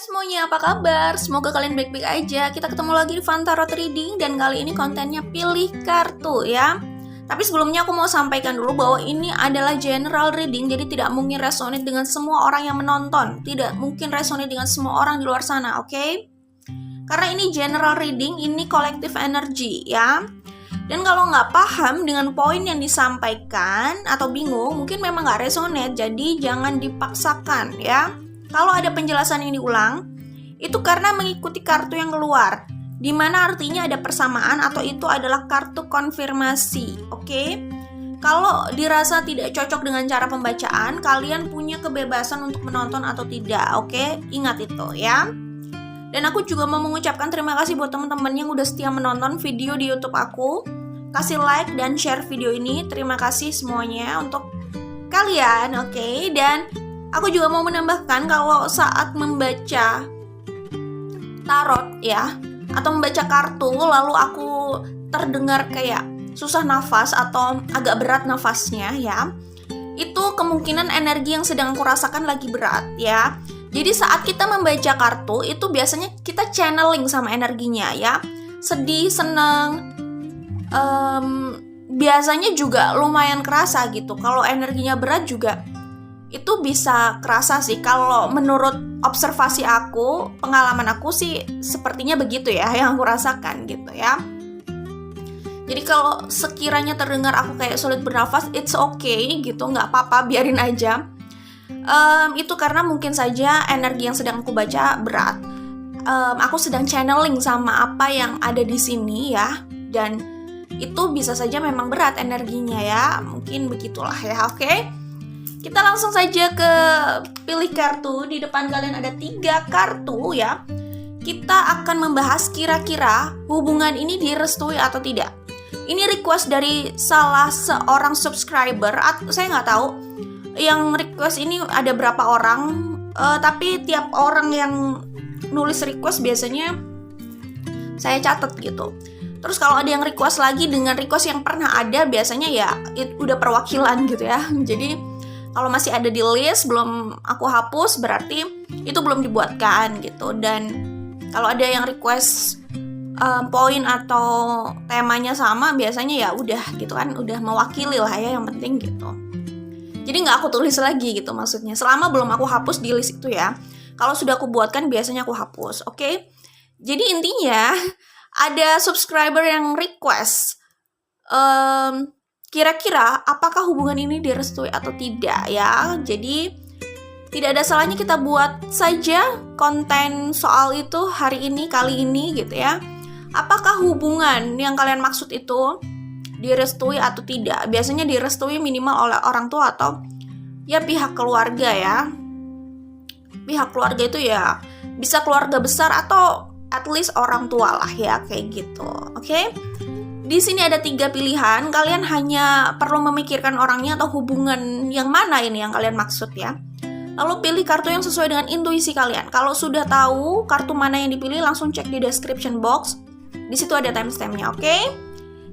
Semuanya, apa kabar? Semoga kalian baik-baik aja. Kita ketemu lagi di Fun Tarot Reading dan kali ini kontennya pilih kartu ya. Tapi sebelumnya aku mau sampaikan dulu bahwa ini adalah general reading, jadi tidak mungkin resonate dengan semua orang yang menonton. Tidak mungkin resonate dengan semua orang di luar sana, oke? Karena ini general reading, ini collective energy ya. Dan kalau nggak paham dengan poin yang disampaikan atau bingung, mungkin memang nggak resonate, jadi jangan dipaksakan ya. Kalau ada penjelasan yang diulang, itu karena mengikuti kartu yang keluar, di mana artinya ada persamaan atau itu adalah kartu konfirmasi, oke? Kalau dirasa tidak cocok dengan cara pembacaan, kalian punya kebebasan untuk menonton atau tidak, oke? Ingat itu ya. Dan aku juga mau mengucapkan terima kasih buat teman-teman yang udah setia menonton video di YouTube aku. Kasih like dan share video ini, terima kasih semuanya untuk kalian, oke? Dan aku juga mau menambahkan kalau saat membaca tarot ya, atau membaca kartu lalu aku terdengar kayak susah nafas atau agak berat nafasnya ya, itu kemungkinan energi yang sedang aku rasakan lagi berat ya. Jadi saat kita membaca kartu itu biasanya kita channeling sama energinya ya. Sedih, senang, biasanya juga lumayan kerasa gitu. Kalau energinya berat juga itu bisa kerasa sih. Kalau menurut observasi aku, pengalaman aku sih sepertinya begitu ya yang aku rasakan gitu ya. Jadi kalau sekiranya terdengar aku kayak sulit bernafas, it's okay gitu, nggak apa-apa, biarin aja. Itu karena mungkin saja energi yang sedang aku baca berat. Aku sedang channeling sama apa yang ada di sini ya, dan itu bisa saja memang berat energinya ya, mungkin begitulah ya, oke? Kita langsung saja ke pilih kartu. Di depan kalian ada 3 kartu ya. Kita akan membahas kira-kira hubungan ini direstui atau tidak. Ini request dari salah seorang subscriber, saya nggak tahu yang request ini ada berapa orang, tapi tiap orang yang nulis request biasanya saya catat gitu. Terus kalau ada yang request lagi dengan request yang pernah ada, biasanya ya udah perwakilan gitu ya. Jadi kalau masih ada di list belum aku hapus, berarti itu belum dibuatkan gitu. Dan kalau ada yang request poin atau temanya sama, biasanya ya udah gitu kan, udah mewakili lah ya, yang penting gitu. Jadi nggak aku tulis lagi gitu maksudnya, selama belum aku hapus di list itu ya. Kalau sudah aku buatkan biasanya aku hapus, oke? Jadi intinya ada subscriber yang request kira-kira apakah hubungan ini direstui atau tidak ya. Jadi tidak ada salahnya kita buat saja konten soal itu hari ini, kali ini gitu ya. Apakah hubungan yang kalian maksud itu direstui atau tidak? Biasanya direstui minimal oleh orang tua atau ya pihak keluarga ya. Pihak keluarga itu ya bisa keluarga besar atau at least orang tua lah ya, kayak gitu. Oke? Di sini ada 3 pilihan, kalian hanya perlu memikirkan orangnya atau hubungan yang mana ini yang kalian maksud ya. Lalu pilih kartu yang sesuai dengan intuisi kalian. Kalau sudah tahu kartu mana yang dipilih, langsung cek di description box. Di situ ada timestamp-nya, oke?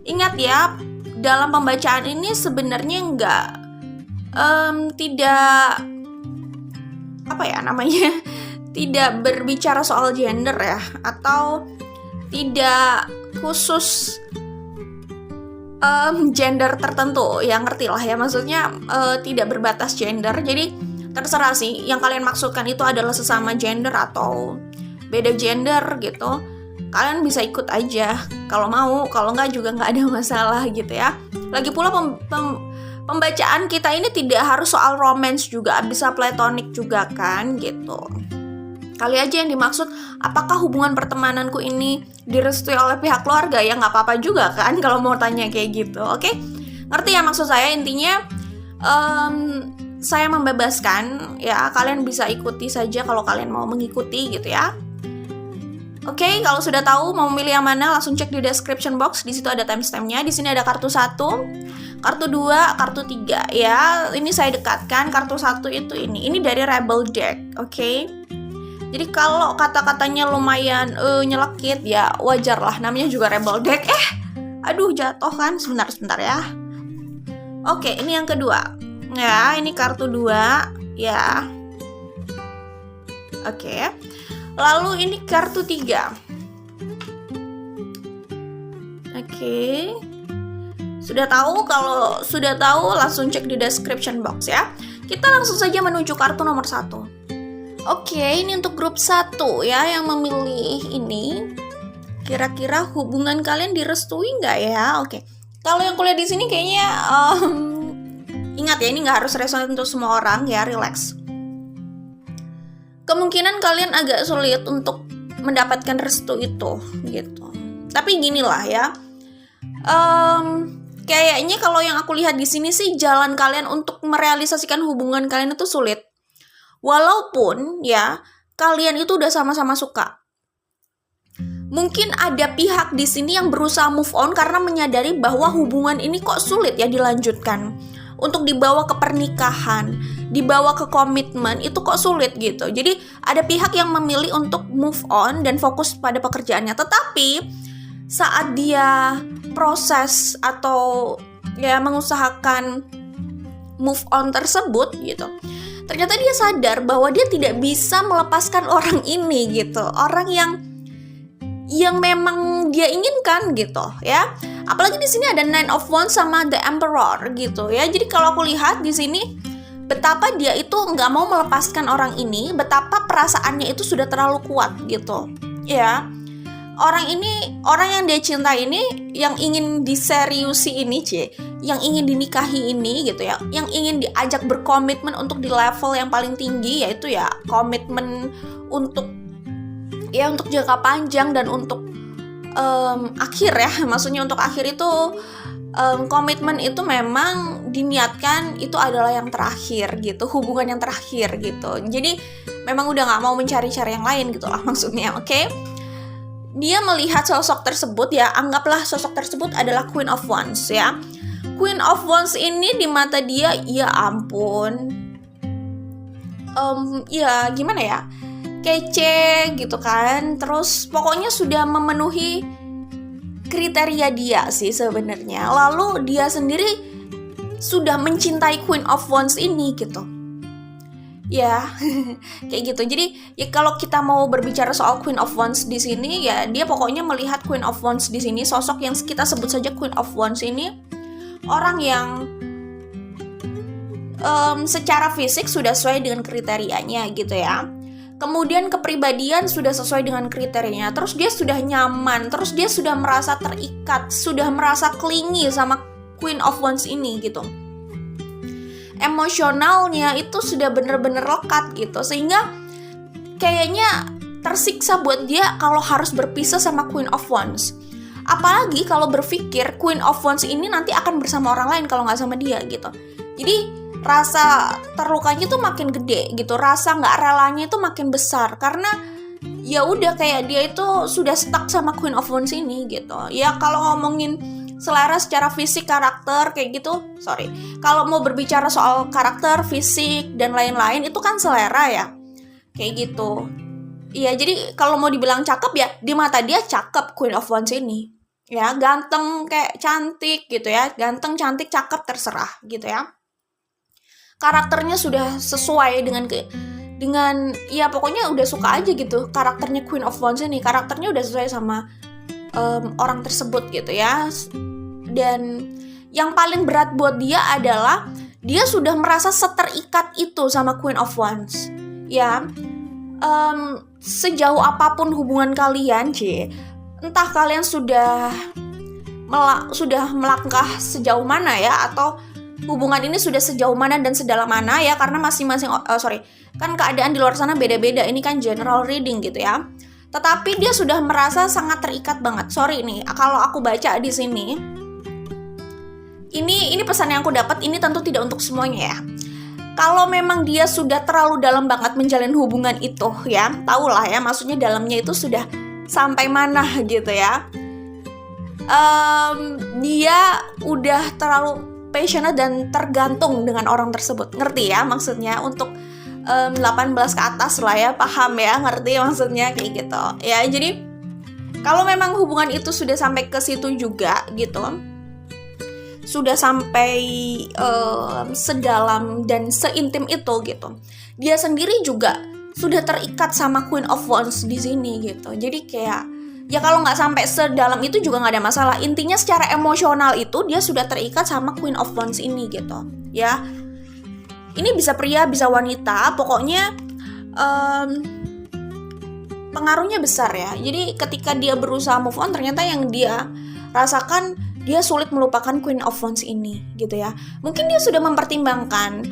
Ingat ya, dalam pembacaan ini sebenarnya tidak tidak berbicara soal gender ya, atau tidak khusus gender tertentu, ya ngerti lah ya, maksudnya tidak berbatas gender. Jadi terserah sih yang kalian maksudkan itu adalah sesama gender atau beda gender gitu. Kalian bisa ikut aja kalau mau, kalau nggak juga nggak ada masalah gitu ya. Lagi pula pembacaan kita ini tidak harus soal romance juga, bisa platonic juga kan gitu. Kali aja yang dimaksud, apakah hubungan pertemananku ini direstui oleh pihak keluarga? Ya nggak apa-apa juga kan kalau mau tanya kayak gitu, oke? Ngerti ya maksud saya? Intinya saya membebaskan ya, kalian bisa ikuti saja kalau kalian mau mengikuti gitu ya. Oke, kalau sudah tahu mau memilih yang mana, langsung cek di description box. Di situ ada timestamp-nya. Di sini ada kartu 1, kartu 2, kartu 3 ya. Ini saya dekatkan kartu 1 itu ini. Ini dari Rebel Deck, oke? Jadi kalau kata-katanya lumayan nyelekit ya wajar lah, namanya juga Rebel Deck. Aduh jatuh kan, sebentar ya. Oke, ini yang kedua. Ya, ini kartu 2 ya. Oke. Lalu ini kartu 3. Oke. Sudah tahu? Kalau sudah tahu langsung cek di description box ya. Kita langsung saja menuju kartu nomor 1. Oke, ini untuk grup 1 ya yang memilih ini. Kira-kira hubungan kalian direstui nggak ya? Oke. Kalau yang kuliah di sini kayaknya ingat ya, ini nggak harus resonate untuk semua orang ya, relax. Kemungkinan kalian agak sulit untuk mendapatkan restu itu gitu. Tapi ginilah ya, kayaknya kalau yang aku lihat di sini sih jalan kalian untuk merealisasikan hubungan kalian itu sulit. Walaupun ya kalian itu udah sama-sama suka. Mungkin ada pihak di sini yang berusaha move on karena menyadari bahwa hubungan ini kok sulit ya dilanjutkan. Untuk dibawa ke pernikahan, dibawa ke komitmen, itu kok sulit gitu. Jadi ada pihak yang memilih untuk move on dan fokus pada pekerjaannya. Tetapi saat dia proses atau ya mengusahakan move on tersebut gitu, ternyata dia sadar bahwa dia tidak bisa melepaskan orang ini gitu. Orang yang memang dia inginkan gitu ya. Apalagi di sini ada Nine of Wands sama The Emperor gitu ya. Jadi kalau aku lihat di sini betapa dia itu nggak mau melepaskan orang ini, betapa perasaannya itu sudah terlalu kuat gitu ya. Orang ini, orang yang dia cinta ini, yang ingin diseriusi ini yang ingin dinikahi ini gitu ya, yang ingin diajak berkomitmen untuk di level yang paling tinggi, yaitu ya komitmen untuk jangka panjang dan untuk akhir ya. Maksudnya untuk akhir itu komitmen itu memang diniatkan itu adalah yang terakhir gitu, hubungan yang terakhir gitu. Jadi memang udah nggak mau mencari-cari yang lain gitu lah maksudnya. Oke? Dia melihat sosok tersebut ya, anggaplah sosok tersebut adalah Queen of Wands ya. Queen of Wands ini di mata dia, ya ampun, ya gimana ya, kece gitu kan. Terus pokoknya sudah memenuhi kriteria dia sih sebenarnya. Lalu dia sendiri sudah mencintai Queen of Wands ini gitu. Ya, kayak gitu. Jadi ya kalau kita mau berbicara soal Queen of Wands di sini ya, dia pokoknya melihat Queen of Wands di sini, sosok yang kita sebut saja Queen of Wands ini orang yang secara fisik sudah sesuai dengan kriterianya gitu ya. Kemudian kepribadian sudah sesuai dengan kriterianya. Terus dia sudah nyaman, terus dia sudah merasa terikat, sudah merasa clingy sama Queen of Wands ini gitu. Emosionalnya itu sudah bener-bener lekat gitu. Sehingga kayaknya tersiksa buat dia kalau harus berpisah sama Queen of Wands. Apalagi kalau berpikir Queen of Wands ini nanti akan bersama orang lain kalau nggak sama dia gitu. Jadi rasa terlukanya tuh makin gede gitu, rasa nggak relanya itu makin besar karena ya udah kayak dia itu sudah stuck sama Queen of Wands ini gitu. Ya kalau ngomongin selera secara fisik, karakter kayak gitu, kalau mau berbicara soal karakter, fisik dan lain-lain itu kan selera ya, kayak gitu. Iya, jadi kalau mau dibilang cakep ya di mata dia cakep Queen of Wands ini. Ya, ganteng kayak cantik gitu ya, ganteng, cantik, cakep terserah gitu ya. Karakternya sudah sesuai dengan ya pokoknya udah suka aja gitu karakternya Queen of Wands ini. Karakternya udah sesuai sama orang tersebut gitu ya. Dan yang paling berat buat dia adalah dia sudah merasa seterikat itu sama Queen of Wands ya. Sejauh apapun hubungan kalian entah kalian sudah melangkah sejauh mana ya, atau hubungan ini sudah sejauh mana dan sedalam mana ya, karena masing-masing kan keadaan di luar sana beda-beda, ini kan general reading gitu ya. Tetapi dia sudah merasa sangat terikat banget. Nih, kalau aku baca di sini, ini pesan yang aku dapat, ini tentu tidak untuk semuanya ya. Kalau memang dia sudah terlalu dalam banget menjalin hubungan itu ya, tahulah ya, maksudnya dalamnya itu sudah sampai mana gitu ya. Dia udah terlalu passionate dan tergantung dengan orang tersebut. Ngerti ya maksudnya, untuk 18 ke atas lah ya, paham ya, ngerti maksudnya kayak gitu. Ya, jadi kalau memang hubungan itu sudah sampai ke situ juga gitu, sudah sampai sedalam dan seintim itu gitu, dia sendiri juga sudah terikat sama Queen of Wands di sini gitu. Jadi kayak ya kalau nggak sampai sedalam itu juga nggak ada masalah. Intinya secara emosional itu dia sudah terikat sama Queen of Wands ini gitu ya. Ini bisa pria bisa wanita, pokoknya pengaruhnya besar ya. Jadi ketika dia berusaha move on, ternyata yang dia rasakan dia sulit melupakan Queen of Wands ini gitu ya. Mungkin dia sudah mempertimbangkan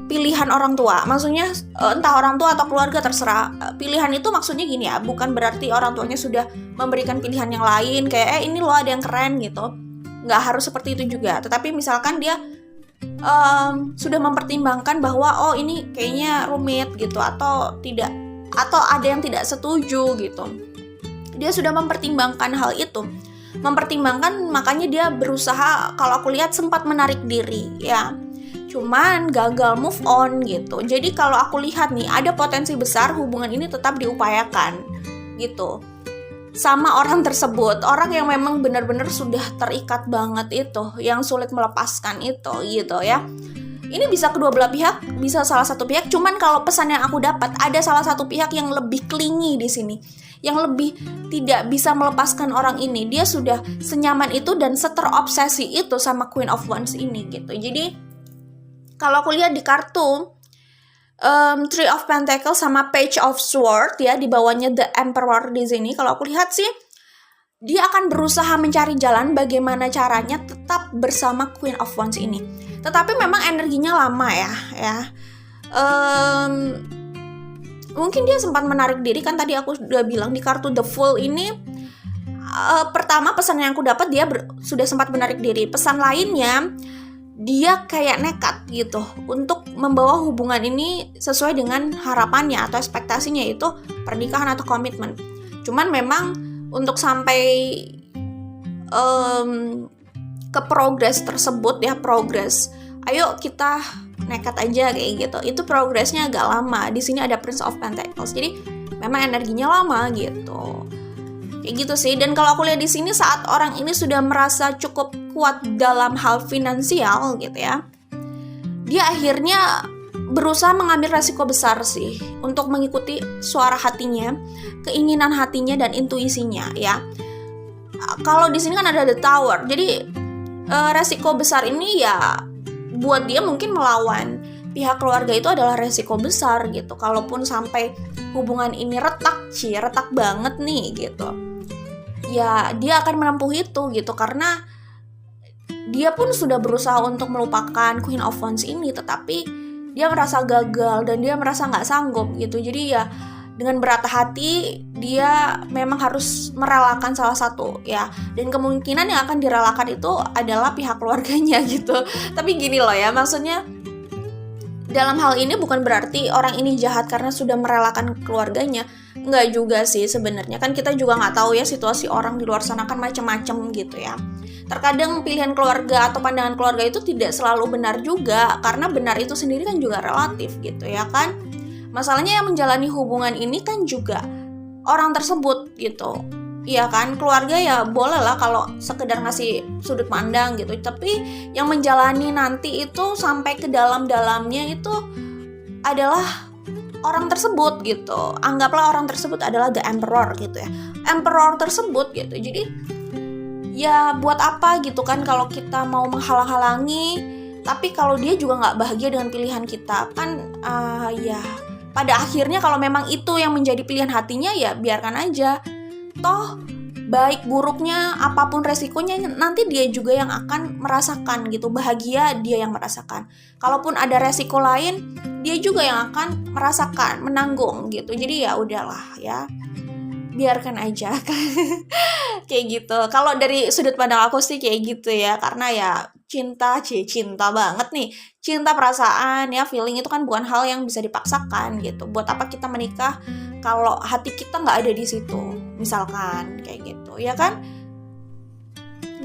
pilihan orang tua, maksudnya entah orang tua atau keluarga terserah. Pilihan itu maksudnya gini ya, bukan berarti orang tuanya sudah memberikan pilihan yang lain kayak ini loh ada yang keren gitu. Nggak harus seperti itu juga. Tetapi misalkan dia sudah mempertimbangkan bahwa oh ini kayaknya rumit gitu atau tidak, atau ada yang tidak setuju gitu. Dia sudah mempertimbangkan hal itu. Mempertimbangkan, makanya dia berusaha, kalau aku lihat sempat menarik diri ya. Cuman gagal move on gitu. Jadi kalau aku lihat nih, ada potensi besar hubungan ini tetap diupayakan gitu sama orang tersebut, orang yang memang benar-benar sudah terikat banget itu, yang sulit melepaskan itu gitu ya. Ini bisa kedua belah pihak, bisa salah satu pihak. Cuman kalau pesan yang aku dapat, ada salah satu pihak yang lebih clingy di sini, yang lebih tidak bisa melepaskan orang ini. Dia sudah senyaman itu dan seterobsesi itu sama Queen of Wands ini gitu. Jadi kalau aku lihat di kartu Three of Pentacles sama Page of Sword ya, di bawahnya The Emperor di sini. Kalau aku lihat sih, dia akan berusaha mencari jalan bagaimana caranya tetap bersama Queen of Wands ini. Tetapi memang energinya lama ya. Mungkin dia sempat menarik diri, kan tadi aku sudah bilang di kartu The Fool ini. Pertama pesan yang aku dapat, dia sudah sempat menarik diri. Pesan lainnya, dia kayak nekat gitu untuk membawa hubungan ini sesuai dengan harapannya atau ekspektasinya, yaitu pernikahan atau komitmen. Cuman memang untuk sampai ke progres tersebut ya, ayo kita nekat aja kayak gitu, itu progresnya agak lama. Di sini ada Prince of Pentacles, jadi memang energinya lama gitu. Kayak gitu sih. Dan kalau aku lihat di sini, saat orang ini sudah merasa cukup kuat dalam hal finansial gitu ya, dia akhirnya berusaha mengambil resiko besar sih untuk mengikuti suara hatinya, keinginan hatinya dan intuisinya ya. Kalau di sini kan ada The Tower, jadi resiko besar ini ya buat dia mungkin melawan pihak keluarga itu adalah resiko besar gitu. Kalaupun sampai hubungan ini retak banget nih gitu, ya dia akan menempuh itu gitu, karena dia pun sudah berusaha untuk melupakan Queen of Wands ini, tetapi dia merasa gagal dan dia merasa nggak sanggup gitu. Jadi ya dengan berat hati dia memang harus merelakan salah satu ya, dan kemungkinan yang akan direlakan itu adalah pihak keluarganya gitu. Tapi gini loh ya, maksudnya dalam hal ini bukan berarti orang ini jahat karena sudah merelakan keluarganya. Enggak juga sih sebenarnya, kan kita juga nggak tahu ya situasi orang di luar sana kan macam-macam gitu ya. Terkadang pilihan keluarga atau pandangan keluarga itu tidak selalu benar juga, karena benar itu sendiri kan juga relatif gitu ya kan. Masalahnya yang menjalani hubungan ini kan juga orang tersebut gitu. Iya kan, keluarga ya boleh lah kalau sekedar ngasih sudut pandang gitu, tapi yang menjalani nanti itu sampai ke dalam-dalamnya itu adalah orang tersebut gitu. Anggaplah orang tersebut adalah The Emperor gitu ya, Emperor tersebut gitu. Jadi ya buat apa gitu kan kalau kita mau menghalang-halangi, tapi kalau dia juga nggak bahagia dengan pilihan kita kan, ya pada akhirnya kalau memang itu yang menjadi pilihan hatinya ya biarkan aja. Toh baik buruknya apapun resikonya nanti dia juga yang akan merasakan gitu, bahagia dia yang merasakan. Kalaupun ada resiko lain, dia juga yang akan merasakan, menanggung gitu. Jadi ya udahlah ya, biarkan aja kayak gitu. Kalau dari sudut pandang aku sih kayak gitu ya, karena ya cinta banget nih, cinta perasaan ya, feeling itu kan bukan hal yang bisa dipaksakan gitu. Buat apa kita menikah kalau hati kita nggak ada di situ, misalkan kayak gitu ya kan.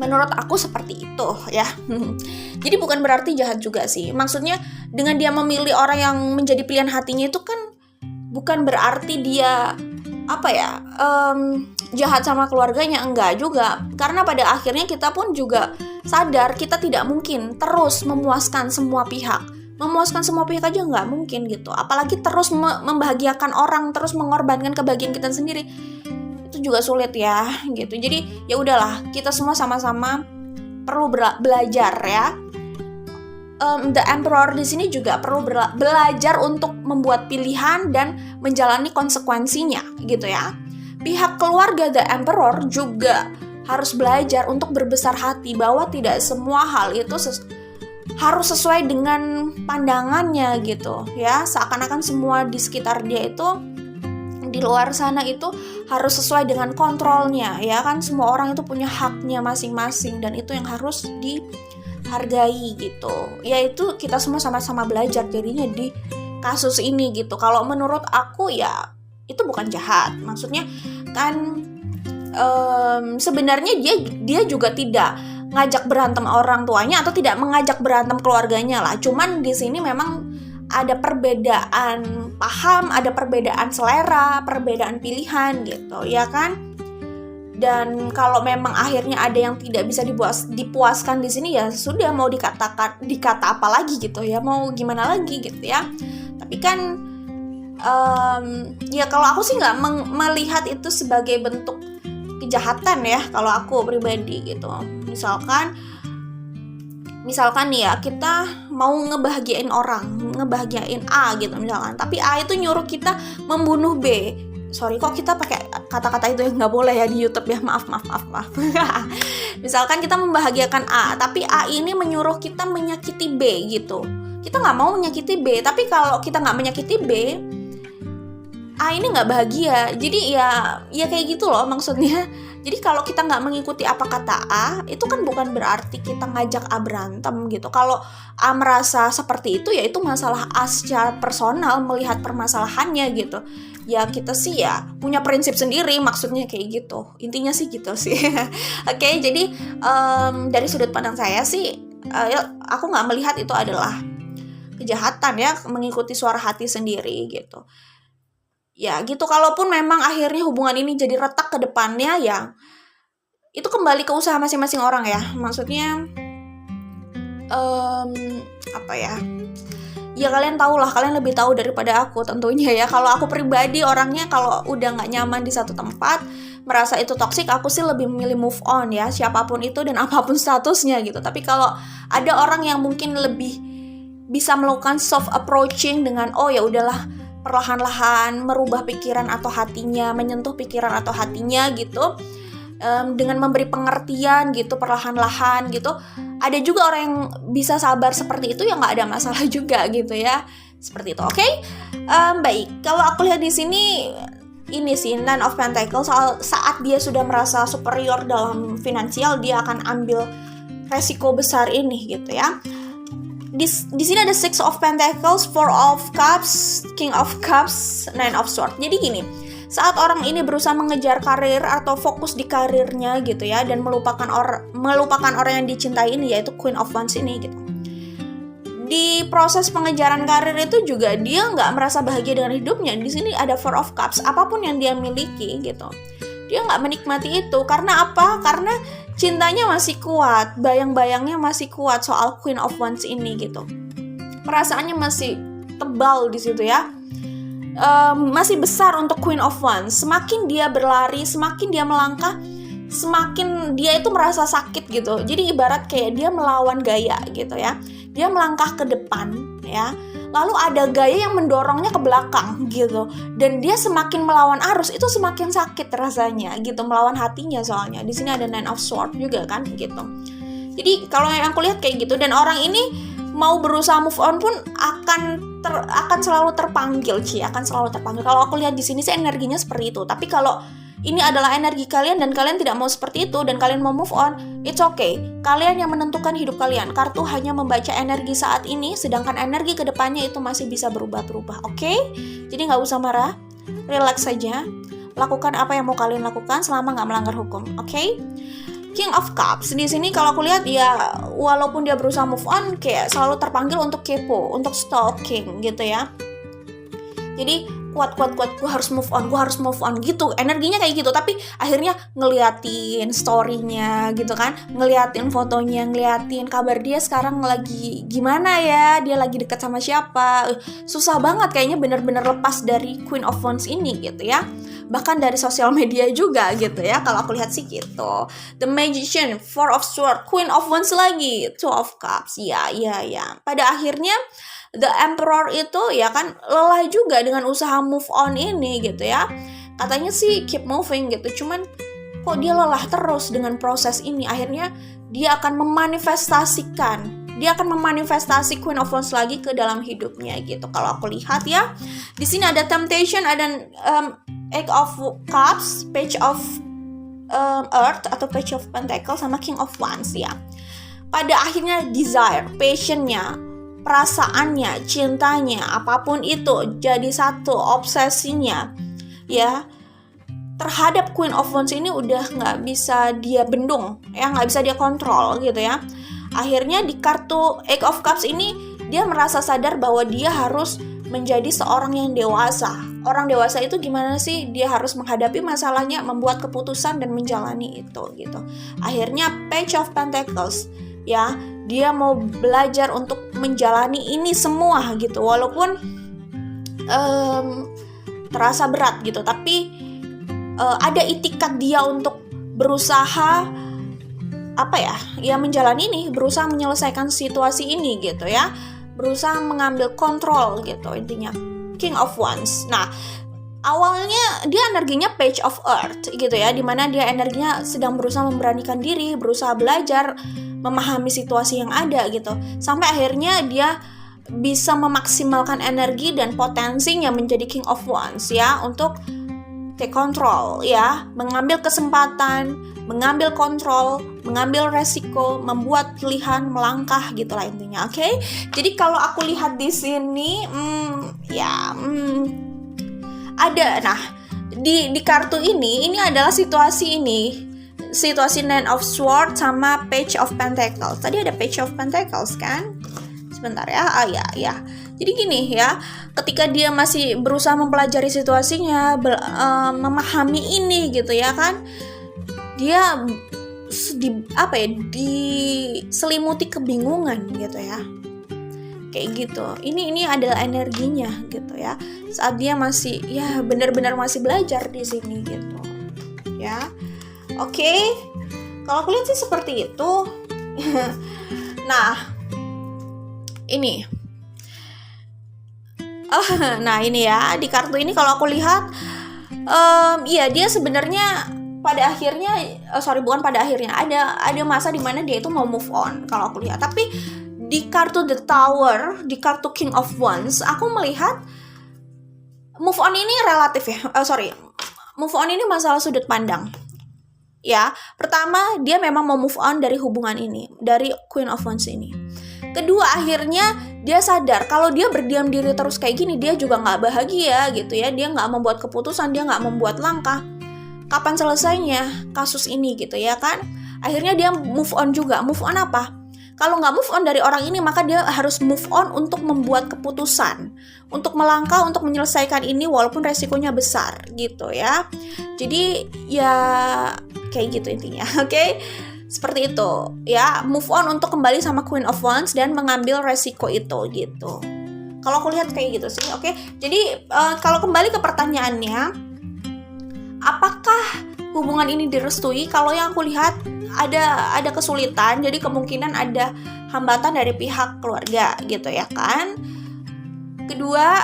Menurut aku seperti itu ya. Jadi bukan berarti jahat juga sih, maksudnya dengan dia memilih orang yang menjadi pilihan hatinya itu kan bukan berarti dia jahat sama keluarganya, enggak juga. Karena pada akhirnya kita pun juga sadar kita tidak mungkin terus memuaskan semua pihak. memuaskan semua pihak aja nggak mungkin gitu. Apalagi terus membahagiakan orang, terus mengorbankan kebahagiaan kita sendiri, itu juga sulit ya gitu. Jadi ya udahlah, kita semua sama-sama perlu belajar ya. The Emperor di sini juga perlu belajar untuk membuat pilihan dan menjalani konsekuensinya gitu ya. Pihak keluarga The Emperor juga harus belajar untuk berbesar hati bahwa tidak semua hal itu harus sesuai dengan pandangannya gitu ya. Seakan-akan semua di sekitar dia itu, di luar sana itu harus sesuai dengan kontrolnya ya kan. Semua orang itu punya haknya masing-masing dan itu yang harus dihargai gitu. Yaitu kita semua sama-sama belajar jadinya di kasus ini gitu. Kalau menurut aku ya itu bukan jahat. Maksudnya kan sebenarnya dia juga tidak ngajak berantem orang tuanya atau tidak mengajak berantem keluarganya lah. Cuman di sini memang ada perbedaan paham, ada perbedaan selera, perbedaan pilihan gitu, ya kan? Dan kalau memang akhirnya ada yang tidak bisa dipuaskan di sini ya sudah, mau dikata apa lagi gitu ya, mau gimana lagi gitu ya. Tapi kan ya kalau aku sih nggak melihat itu sebagai bentuk kejahatan ya kalau aku pribadi gitu. Misalkan nih ya, kita mau ngebahagiain orang, ngebahagiain A gitu misalkan, tapi A itu nyuruh kita membunuh B. Sorry, kok kita pakai kata-kata itu yang nggak boleh ya di YouTube ya, maaf. Misalkan kita membahagiakan A, tapi A ini menyuruh kita menyakiti B gitu. Kita nggak mau menyakiti B, tapi kalau kita nggak menyakiti B, A ini nggak bahagia. Jadi ya kayak gitu loh maksudnya. Jadi kalau kita nggak mengikuti apa kata A, itu kan bukan berarti kita ngajak A berantem gitu. Kalau A merasa seperti itu, ya itu masalah A secara personal melihat permasalahannya gitu. Ya kita sih ya punya prinsip sendiri, maksudnya kayak gitu. Intinya sih gitu sih. Oke, jadi dari sudut pandang saya sih, aku nggak melihat itu adalah kejahatan ya, mengikuti suara hati sendiri gitu. Ya gitu, kalaupun memang akhirnya hubungan ini jadi retak ke depannya, ya itu kembali ke usaha masing-masing orang ya. Maksudnya apa ya? Ya kalian tahu lah, kalian lebih tahu daripada aku tentunya ya. Kalau aku pribadi orangnya kalau udah nggak nyaman di satu tempat, merasa itu toksik, aku sih lebih memilih move on ya, siapapun itu dan apapun statusnya gitu. Tapi kalau ada orang yang mungkin lebih bisa melakukan soft approaching dengan ya udahlah, perlahan-lahan merubah pikiran atau hatinya, menyentuh pikiran atau hatinya gitu, dengan memberi pengertian gitu perlahan-lahan gitu. Ada juga orang yang bisa sabar seperti itu, yang nggak ada masalah juga gitu ya, seperti itu. Oke? Baik, kalau aku lihat di sini ini sih Nine of Pentacles, saat dia sudah merasa superior dalam finansial, dia akan ambil resiko besar ini gitu ya. Di sini ada Six of Pentacles, Four of Cups, King of Cups, Nine of Swords. Jadi gini, saat orang ini berusaha mengejar karir atau fokus di karirnya gitu ya, dan melupakan orang yang dicintai ini, yaitu Queen of Wands ini gitu. Di proses pengejaran karir itu juga dia nggak merasa bahagia dengan hidupnya. Di sini ada Four of Cups, apapun yang dia miliki gitu, dia nggak menikmati itu. Karena apa? Karena cintanya masih kuat, bayang-bayangnya masih kuat soal Queen of Wands ini gitu. Perasaannya masih tebal di situ ya. Masih besar untuk Queen of Wands. Semakin dia berlari, semakin dia melangkah, semakin dia itu merasa sakit gitu. Jadi ibarat kayak dia melawan gaya gitu ya. Dia melangkah ke depan ya, lalu ada gaya yang mendorongnya ke belakang gitu, dan dia semakin melawan arus, itu semakin sakit rasanya gitu, melawan hatinya. Soalnya di sini ada Nine of Swords juga kan gitu. Jadi kalau yang aku lihat kayak gitu, dan orang ini mau berusaha move on pun akan selalu terpanggil Kalau aku lihat di sini sih energinya seperti itu. Tapi kalau ini adalah energi kalian dan kalian tidak mau seperti itu dan kalian mau move on, it's okay. Kalian yang menentukan hidup kalian. Kartu hanya membaca energi saat ini, sedangkan energi kedepannya itu masih bisa berubah-berubah. Oke? Jadi nggak usah marah, relax saja. Lakukan apa yang mau kalian lakukan selama nggak melanggar hukum. Oke? King of Cups di sini kalau aku lihat ya, walaupun dia berusaha move on, kayak selalu terpanggil untuk kepo, untuk stalking gitu ya. Jadi kuat, gue harus move on gitu, energinya kayak gitu. Tapi akhirnya ngeliatin story-nya gitu kan, ngeliatin fotonya, ngeliatin kabar dia sekarang lagi gimana ya, dia lagi dekat sama siapa. Susah banget kayaknya bener-bener lepas dari Queen of Wands ini gitu ya, bahkan dari sosial media juga gitu ya, kalau aku lihat sih gitu. The Magician, Four of Swords, Queen of Wands lagi, Two of Cups. Ya. Pada akhirnya The Emperor itu ya kan lelah juga dengan usaha move on ini gitu ya. Katanya sih keep moving gitu, cuman kok dia lelah terus dengan proses ini. Akhirnya dia akan memanifestasi Queen of Wands lagi ke dalam hidupnya gitu. Kalau aku lihat ya, di sini ada Temptation, ada Eight of Cups, Page of Earth atau Page of Pentacles, sama King of Wands ya. Pada akhirnya desire, passionnya, perasaannya, cintanya, apapun itu jadi satu, obsesinya ya terhadap Queen of Wands ini udah nggak bisa dia bendung ya, nggak bisa dia kontrol gitu ya. Akhirnya di kartu Eight of Cups ini dia merasa sadar bahwa dia harus menjadi seorang yang dewasa. Orang dewasa itu gimana sih? Dia harus menghadapi masalahnya, membuat keputusan dan menjalani itu gitu. Akhirnya Page of Pentacles ya, dia mau belajar untuk menjalani ini semua gitu, walaupun terasa berat gitu, tapi ada itikat dia untuk berusaha menjalani ini, berusaha menyelesaikan situasi ini gitu ya, berusaha mengambil kontrol gitu intinya. King of Wands. Nah, awalnya dia energinya Page of Earth gitu ya, dimana dia energinya sedang berusaha memberanikan diri, berusaha belajar memahami situasi yang ada gitu, sampai akhirnya dia bisa memaksimalkan energi dan potensinya menjadi King of Wands ya, untuk take control ya, mengambil kesempatan, mengambil kontrol, mengambil resiko, membuat pilihan, melangkah gitulah intinya. Oke? Jadi kalau aku lihat di sini ada, nah di kartu ini adalah situasi Nine of Swords sama Page of Pentacles. Tadi ada Page of Pentacles kan? Sebentar ya. Ya. Jadi gini ya, ketika dia masih berusaha mempelajari situasinya, memahami ini gitu ya kan, dia diselimuti kebingungan gitu ya. Kayak gitu. Ini adalah energinya gitu ya. Saat dia masih benar-benar masih belajar di sini gitu. Ya. Oke, kalau aku lihat sih seperti itu. Nah, ini ya, di kartu ini kalau aku lihat, dia sebenarnya pada akhirnya, ada masa dimana dia itu mau move on kalau aku lihat. Tapi di kartu The Tower, di kartu King of Wands, aku melihat move on ini relatif ya. Move on ini masalah sudut pandang. Ya, pertama dia memang mau move on dari hubungan ini, dari Queen of Wands ini. Kedua, akhirnya dia sadar kalau dia berdiam diri terus kayak gini, dia juga nggak bahagia gitu ya. Dia nggak membuat keputusan, dia nggak membuat langkah. Kapan selesainya kasus ini gitu ya kan? Akhirnya dia move on juga. Move on apa? Kalau nggak move on dari orang ini, maka dia harus move on untuk membuat keputusan, untuk melangkah, untuk menyelesaikan ini walaupun resikonya besar gitu ya. Jadi ya kayak gitu intinya, oke? Seperti itu ya, move on untuk kembali sama Queen of Wands dan mengambil resiko itu gitu. Kalau aku lihat kayak gitu sih, oke? Jadi kalau kembali ke pertanyaannya, apakah hubungan ini direstui? Kalau yang aku lihat ada kesulitan, jadi kemungkinan ada hambatan dari pihak keluarga gitu ya kan. Kedua,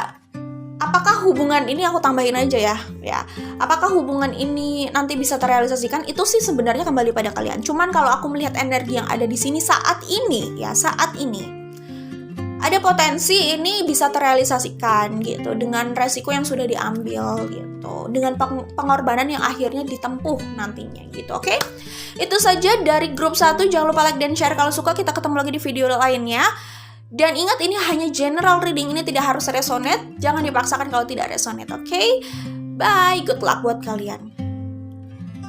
apakah hubungan ini, aku tambahin aja ya, apakah hubungan ini nanti bisa terrealisasikan? Itu sih sebenarnya kembali pada kalian. Cuman kalau aku melihat energi yang ada di sini saat ini ada potensi ini bisa terrealisasikan gitu, dengan resiko yang sudah diambil gitu, dengan pengorbanan yang akhirnya ditempuh nantinya gitu. Oke? Itu saja dari grup 1. Jangan lupa like dan share kalau suka. Kita ketemu lagi di video lainnya. Dan ingat, ini hanya general reading, ini tidak harus resonate. Jangan dipaksakan kalau tidak resonate, oke? Bye, good luck buat kalian.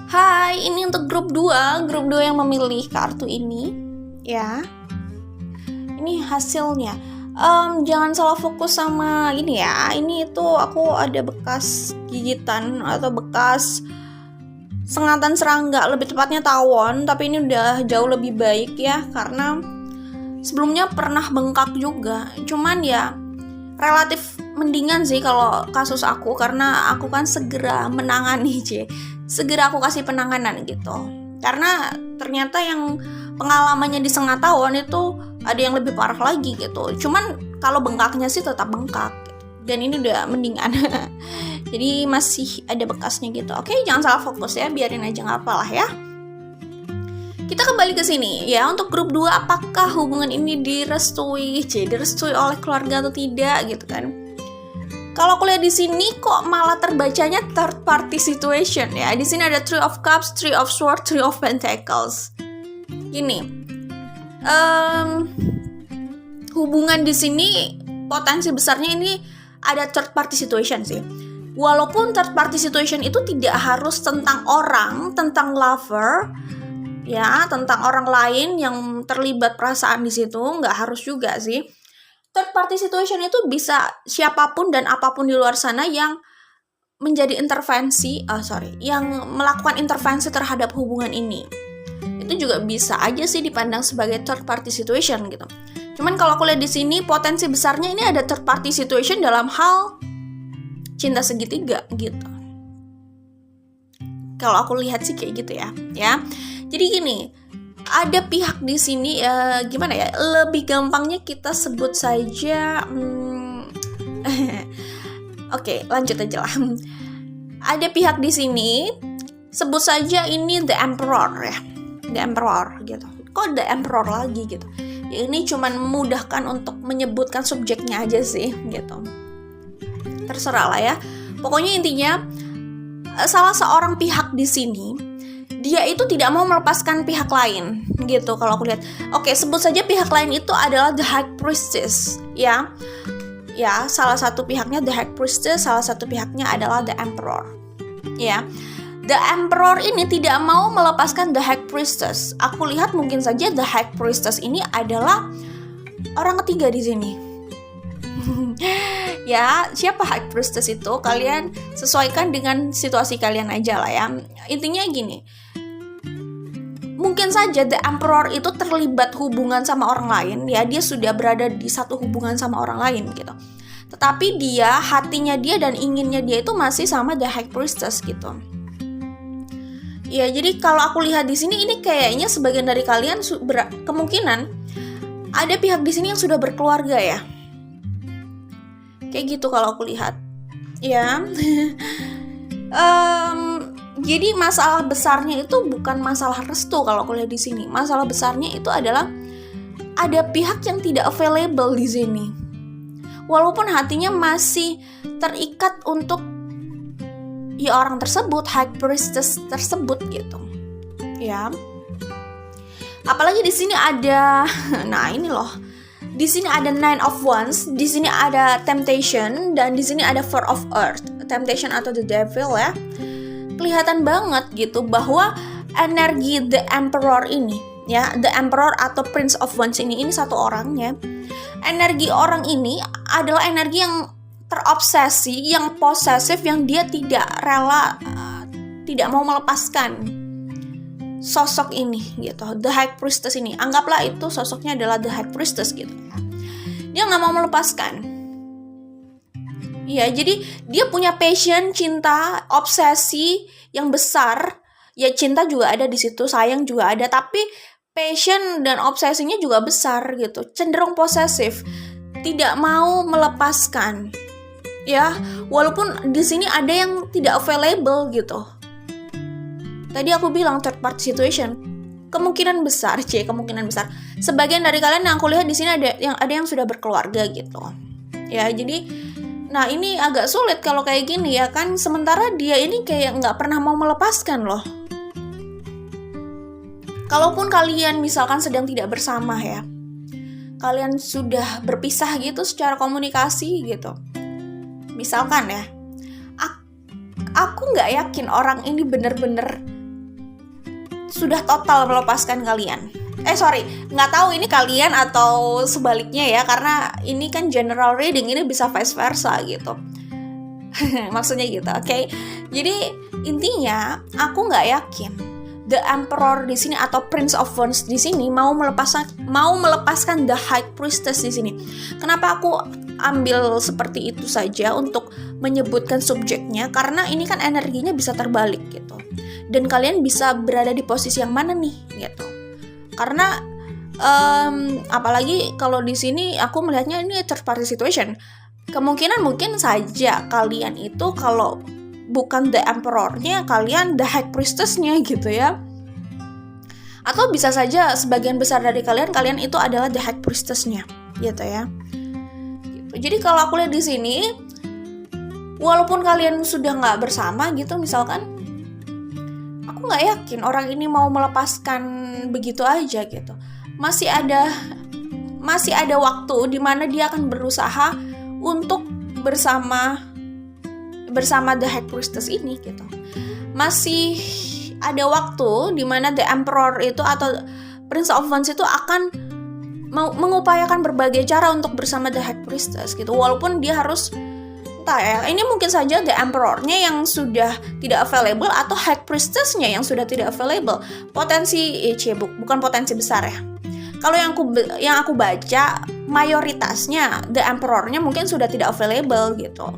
Hai, ini untuk grup 2 yang memilih kartu ini ya. Ini hasilnya. Jangan salah fokus sama ini ya. Ini itu aku ada bekas gigitan atau bekas sengatan serangga, lebih tepatnya tawon, tapi ini udah jauh lebih baik ya, karena sebelumnya pernah bengkak juga. Cuman ya relatif mendingan sih kalau kasus aku, karena aku kan segera menangani segera aku kasih penanganan gitu. Karena ternyata yang pengalamannya di sengat tawon itu ada yang lebih parah lagi gitu. Cuman kalau bengkaknya sih tetap bengkak gitu. Dan ini udah mendingan. Jadi masih ada bekasnya gitu. Oke, jangan salah fokus ya, biarin aja, nggak apalah ya. Kita kembali ke sini ya, untuk grup 2, apakah hubungan ini direstui oleh keluarga atau tidak gitu kan. Kalau aku lihat di sini kok malah terbacanya third party situation ya. Di sini ada Three of Cups, Three of Swords, Three of Pentacles. Gini, hubungan di sini potensi besarnya ini ada third party situation sih. Walaupun third party situation itu tidak harus tentang orang, tentang lover, ya, tentang orang lain yang terlibat perasaan di situ, nggak harus juga sih. Third party situation itu bisa siapapun dan apapun di luar sana yang menjadi yang melakukan intervensi terhadap hubungan ini. Itu juga bisa aja sih dipandang sebagai third party situation gitu. Cuman kalau aku lihat di sini potensi besarnya ini ada third party situation dalam hal cinta segitiga gitu. Kalau aku lihat sih kayak gitu ya. Jadi gini, ada pihak di sini gimana ya? Lebih gampangnya kita sebut saja Oke, lanjut aja lah. Ada pihak di sini, sebut saja ini The Emperor ya. The Emperor gitu. Kok The Emperor lagi gitu? Ya ini cuman memudahkan untuk menyebutkan subjeknya aja sih gitu. Terserah lah ya. Pokoknya intinya salah seorang pihak di sini dia itu tidak mau melepaskan pihak lain gitu kalau aku lihat. Oke, sebut saja pihak lain itu adalah The High Priestess ya. Ya, salah satu pihaknya The High Priestess, salah satu pihaknya adalah The Emperor. Ya. The Emperor ini tidak mau melepaskan The High Priestess. Aku lihat mungkin saja The High Priestess ini adalah orang ketiga di sini. Ya, siapa High Priestess itu? Kalian sesuaikan dengan situasi kalian aja lah ya. Intinya gini, mungkin saja The Emperor itu terlibat hubungan sama orang lain ya. Dia sudah berada di satu hubungan sama orang lain gitu. Tetapi hatinya dia dan inginnya dia itu masih sama The High Priestess gitu. Ya, jadi kalau aku lihat di sini ini kayaknya sebagian dari kalian kemungkinan ada pihak di sini yang sudah berkeluarga ya. Kayak gitu kalau aku lihat. Ya. Jadi masalah besarnya itu bukan masalah restu kalau aku lihat di sini. Masalah besarnya itu adalah ada pihak yang tidak available di sini. Walaupun hatinya masih terikat untuk orang tersebut, High Priestess tersebut gitu. Ya. Apalagi di sini ada nah ini loh. Di sini ada Nine of Wands, di sini ada Temptation, dan di sini ada Four of Earth. Temptation atau the Devil ya. Kelihatan banget gitu bahwa energi The Emperor ini ya, The Emperor atau Prince of Wands ini satu orang ya. Energi orang ini adalah energi yang terobsesi, yang posesif, yang dia tidak rela, tidak mau melepaskan sosok ini gitu. The High Priestess ini, anggaplah itu sosoknya adalah The High Priestess gitu. Dia nggak mau melepaskan. Ya, jadi dia punya passion, cinta, obsesi yang besar. Ya, cinta juga ada di situ, sayang juga ada, tapi passion dan obsesinya juga besar gitu. Cenderung posesif, tidak mau melepaskan. Ya, walaupun di sini ada yang tidak available gitu. Tadi aku bilang third party situation. Kemungkinan besar. Sebagian dari kalian yang aku lihat di sini ada yang sudah berkeluarga gitu. Ya, jadi nah ini agak sulit kalau kayak gini ya kan. Sementara dia ini kayak nggak pernah mau melepaskan loh. Kalaupun kalian misalkan sedang tidak bersama ya, kalian sudah berpisah gitu secara komunikasi gitu. Misalkan ya, aku nggak yakin orang ini bener-bener sudah total melepaskan kalian. nggak tahu ini kalian atau sebaliknya ya, karena ini kan general reading, ini bisa vice versa gitu. Maksudnya gitu, oke? Jadi intinya aku nggak yakin The Emperor di sini atau Prince of Wands di sini mau melepaskan The High Priestess di sini. Kenapa aku ambil seperti itu saja untuk menyebutkan subjeknya? Karena ini kan energinya bisa terbalik gitu. Dan kalian bisa berada di posisi yang mana nih gitu. Karena apalagi kalau di sini aku melihatnya ini third party situation. Kemungkinan mungkin saja kalian itu kalau bukan The Emperor-nya, kalian The High Priestess-nya gitu ya. Atau bisa saja sebagian besar dari kalian itu adalah The High Priestess-nya gitu ya. Gitu. Jadi kalau aku lihat di sini, walaupun kalian sudah nggak bersama gitu misalkan, aku nggak yakin orang ini mau melepaskan begitu aja gitu. Masih ada waktu di mana dia akan berusaha untuk bersama The High Priestess ini gitu. Masih ada waktu di mana The Emperor itu atau Prince of Wands itu akan mengupayakan berbagai cara untuk bersama The High Priestess gitu. Walaupun dia harus ini mungkin saja The Emperor-nya yang sudah tidak available atau High Priestess-nya yang sudah tidak available. Bukan potensi besar ya. Kalau yang aku baca mayoritasnya The Emperor-nya mungkin sudah tidak available gitu.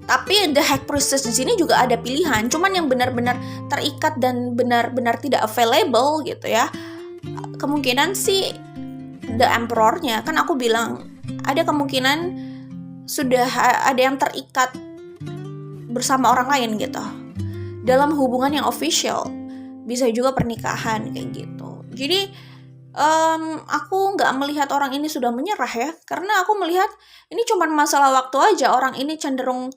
Tapi The High Priestess di sini juga ada pilihan, cuman yang benar-benar terikat dan benar-benar tidak available gitu ya. Kemungkinan sih The Emperor-nya, kan aku bilang ada kemungkinan sudah ada yang terikat bersama orang lain gitu. Dalam hubungan yang official, bisa juga pernikahan kayak gitu. Jadi aku nggak melihat orang ini sudah menyerah ya, karena aku melihat ini cuma masalah waktu aja. Orang ini cenderung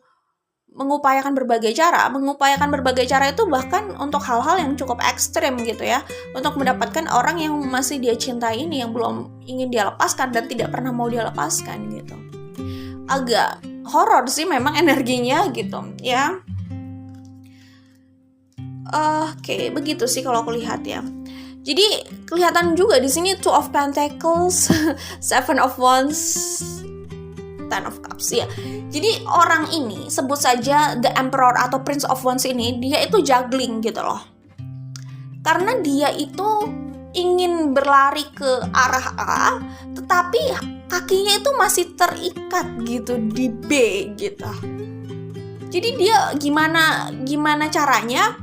mengupayakan berbagai cara itu bahkan untuk hal-hal yang cukup ekstrim gitu ya, untuk mendapatkan orang yang masih dia cintai ini, yang belum ingin dia lepaskan dan tidak pernah mau dia lepaskan gitu. Agak horor sih memang energinya gitu ya. Oke, begitu sih kalau aku lihat ya. Jadi kelihatan juga di sini Two of Pentacles, Seven of Wands, Ten of Cups ya. Jadi orang ini, sebut saja The Emperor atau Prince of Wands ini, dia itu juggling gitu loh. Karena dia itu ingin berlari ke arah A, tetapi kakinya itu masih terikat gitu di B gitu. Jadi dia gimana caranya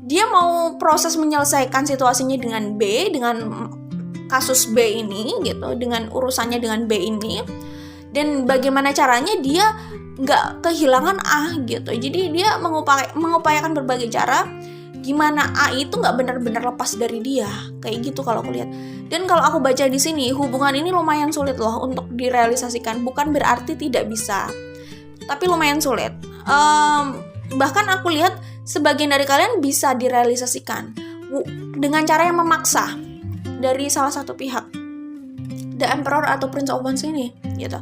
dia mau proses menyelesaikan situasinya dengan B, dengan kasus B ini gitu, dengan urusannya dengan B ini. Dan bagaimana caranya dia nggak kehilangan A gitu. Jadi dia mengupayakan berbagai cara gimana A itu nggak benar-benar lepas dari dia, kayak gitu kalau aku lihat. Dan kalau aku baca di sini, hubungan ini lumayan sulit loh untuk direalisasikan. Bukan berarti tidak bisa, tapi lumayan sulit. Bahkan aku lihat sebagian dari kalian bisa direalisasikan dengan cara yang memaksa dari salah satu pihak, The Emperor atau Prince of Wands ini gitu.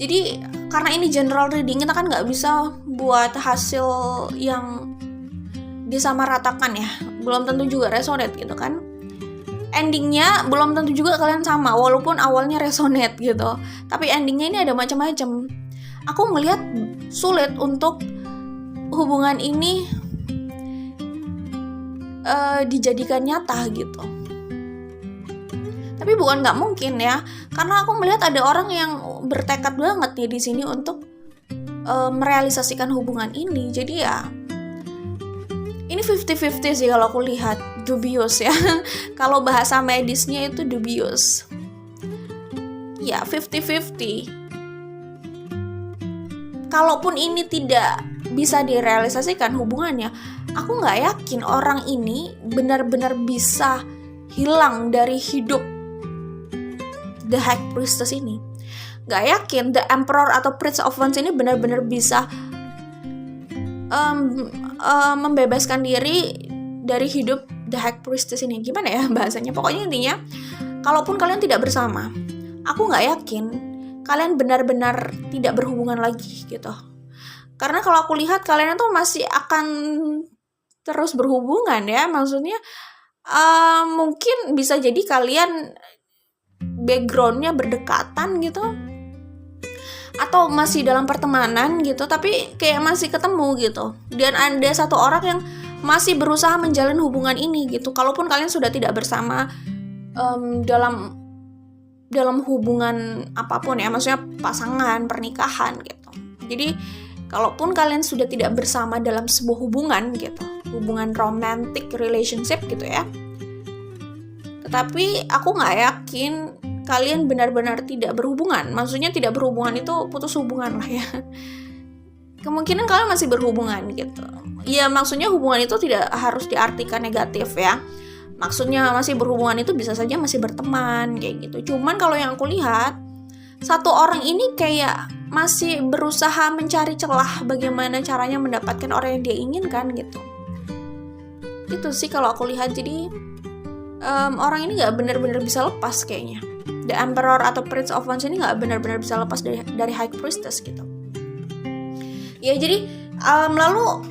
Jadi karena ini general reading, kita kan nggak bisa buat hasil yang disamaratakan ya. Belum tentu juga resonate gitu kan. Endingnya belum tentu juga kalian sama, walaupun awalnya resonate gitu. Tapi endingnya ini ada macam-macam. Aku melihat sulit untuk hubungan ini dijadikan nyata gitu. Tapi bukan nggak mungkin ya, karena aku melihat ada orang yang bertekad banget nih di sini untuk merealisasikan hubungan ini. Jadi ya ini 50-50 sih kalau aku lihat, dubious ya. Kalau bahasa medisnya itu dubious. Ya 50-50. Kalaupun ini tidak bisa direalisasikan hubungannya, aku nggak yakin orang ini benar-benar bisa hilang dari hidup The High Priestess ini. Gak yakin The Emperor atau Prince of Wands ini benar-benar bisa membebaskan diri dari hidup The High Priestess ini. Gimana ya bahasanya? Pokoknya intinya, kalaupun kalian tidak bersama, aku gak yakin kalian benar-benar tidak berhubungan lagi gitu. Karena kalau aku lihat kalian itu masih akan terus berhubungan ya. Maksudnya mungkin bisa jadi kalian backgroundnya berdekatan gitu, atau masih dalam pertemanan gitu, tapi kayak masih ketemu gitu, dan ada satu orang yang masih berusaha menjalin hubungan ini gitu, kalaupun kalian sudah tidak bersama dalam hubungan apapun ya, maksudnya pasangan, pernikahan gitu. Jadi kalaupun kalian sudah tidak bersama dalam sebuah hubungan gitu, hubungan romantic relationship gitu ya, tetapi aku nggak yakin kalian benar-benar tidak berhubungan. Maksudnya tidak berhubungan itu putus hubungan lah ya. Kemungkinan kalian masih berhubungan gitu. Ya maksudnya hubungan itu tidak harus diartikan negatif ya. Maksudnya masih berhubungan itu bisa saja masih berteman kayak gitu. Cuman kalau yang aku lihat, satu orang ini kayak masih berusaha mencari celah bagaimana caranya mendapatkan orang yang dia inginkan gitu. Itu sih kalau aku lihat. Jadi orang ini nggak benar-benar bisa lepas kayaknya. The Emperor atau Prince of Wands ini nggak benar-benar bisa lepas dari High Priestess gitu. Ya jadi lalu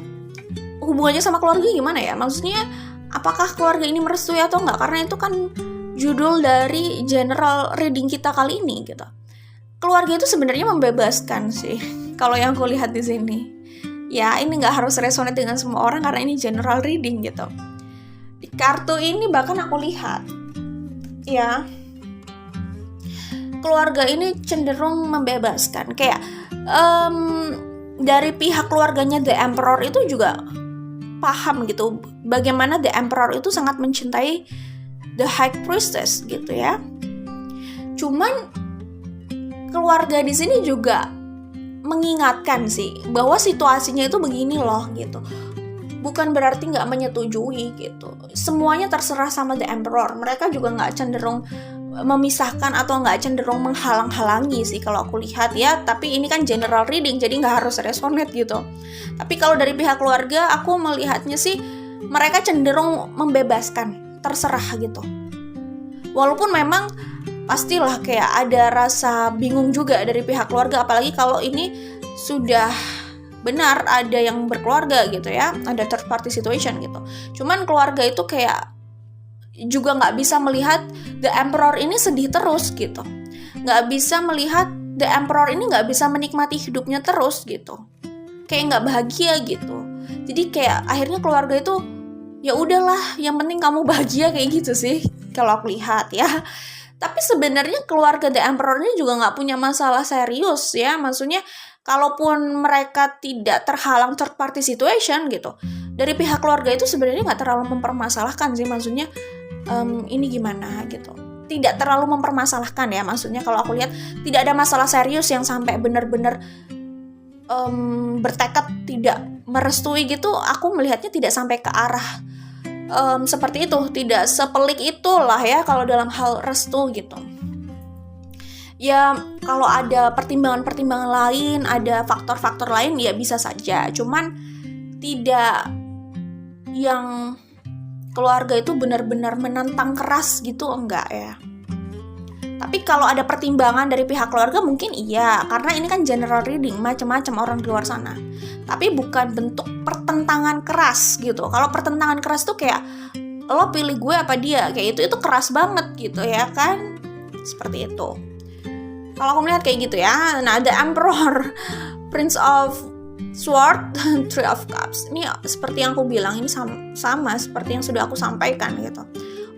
hubungannya sama keluarga gimana ya? Maksudnya apakah keluarga ini merestui atau enggak? Karena itu kan judul dari general reading kita kali ini gitu. Keluarga itu sebenarnya membebaskan sih. Kalau yang aku lihat di sini. Ya ini nggak harus resonate dengan semua orang karena ini general reading gitu. Di kartu ini bahkan aku lihat ya, keluarga ini cenderung membebaskan. Kayak dari pihak keluarganya The Emperor itu juga paham gitu bagaimana The Emperor itu sangat mencintai The High Priestess gitu ya. Cuman keluarga di sini juga mengingatkan sih bahwa situasinya itu begini loh gitu. Bukan berarti nggak menyetujui gitu. Semuanya terserah sama The Emperor. Mereka juga nggak cenderung memisahkan atau nggak cenderung menghalang-halangi sih kalau aku lihat ya. Tapi ini kan general reading, jadi nggak harus resonate gitu. Tapi kalau dari pihak keluarga, aku melihatnya sih mereka cenderung membebaskan, terserah gitu. Walaupun memang pastilah kayak ada rasa bingung juga dari pihak keluarga, apalagi kalau ini sudah benar ada yang berkeluarga gitu ya, ada third party situation gitu. Cuman keluarga itu kayak juga nggak bisa melihat The Emperor ini sedih terus gitu, nggak bisa melihat The Emperor ini nggak bisa menikmati hidupnya terus gitu, kayak nggak bahagia gitu. Jadi kayak akhirnya keluarga itu ya udahlah, yang penting kamu bahagia kayak gitu sih kalau aku lihat ya. Tapi sebenarnya keluarga The Emperor ini juga nggak punya masalah serius ya, maksudnya kalaupun mereka tidak terhalang third party situation gitu, dari pihak keluarga itu sebenarnya nggak terlalu mempermasalahkan sih, maksudnya ini gimana gitu, tidak terlalu mempermasalahkan ya, maksudnya kalau aku lihat tidak ada masalah serius yang sampai benar-benar bertekad tidak merestui gitu. Aku melihatnya tidak sampai ke arah seperti itu, tidak sepelik itulah ya kalau dalam hal restu gitu. Ya kalau ada pertimbangan-pertimbangan lain, ada faktor-faktor lain ya bisa saja, cuman tidak yang keluarga itu benar-benar menentang keras gitu, enggak ya. Tapi kalau ada pertimbangan dari pihak keluarga mungkin iya, karena ini kan general reading, macam-macam orang di luar sana. Tapi bukan bentuk pertentangan keras gitu. Kalau pertentangan keras tuh kayak lo pilih gue apa dia, kayak itu keras banget gitu ya kan. Seperti itu. Kalau aku melihat kayak gitu ya. Nah, ada Emperor, Prince of Sword, Three of Cups. Ini seperti yang aku bilang, ini sama seperti yang sudah aku sampaikan gitu.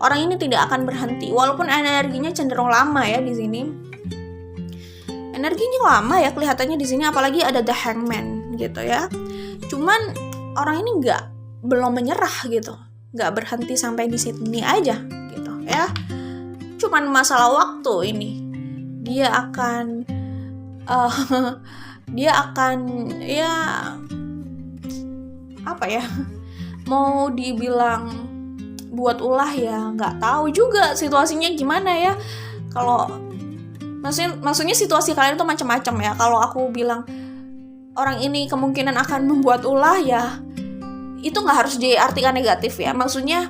Orang ini tidak akan berhenti, walaupun energinya cenderung lama ya di sini. Energinya lama ya kelihatannya di sini, apalagi ada The Hangman gitu ya. Cuman orang ini belum menyerah gitu, nggak berhenti sampai di sini aja gitu ya. Cuman masalah waktu ini, dia akan ya apa ya? Mau dibilang buat ulah ya nggak tahu juga situasinya gimana ya. Kalau maksudnya situasi kalian tuh macam-macam ya. Kalau aku bilang orang ini kemungkinan akan membuat ulah ya, itu nggak harus diartikan negatif ya. Maksudnya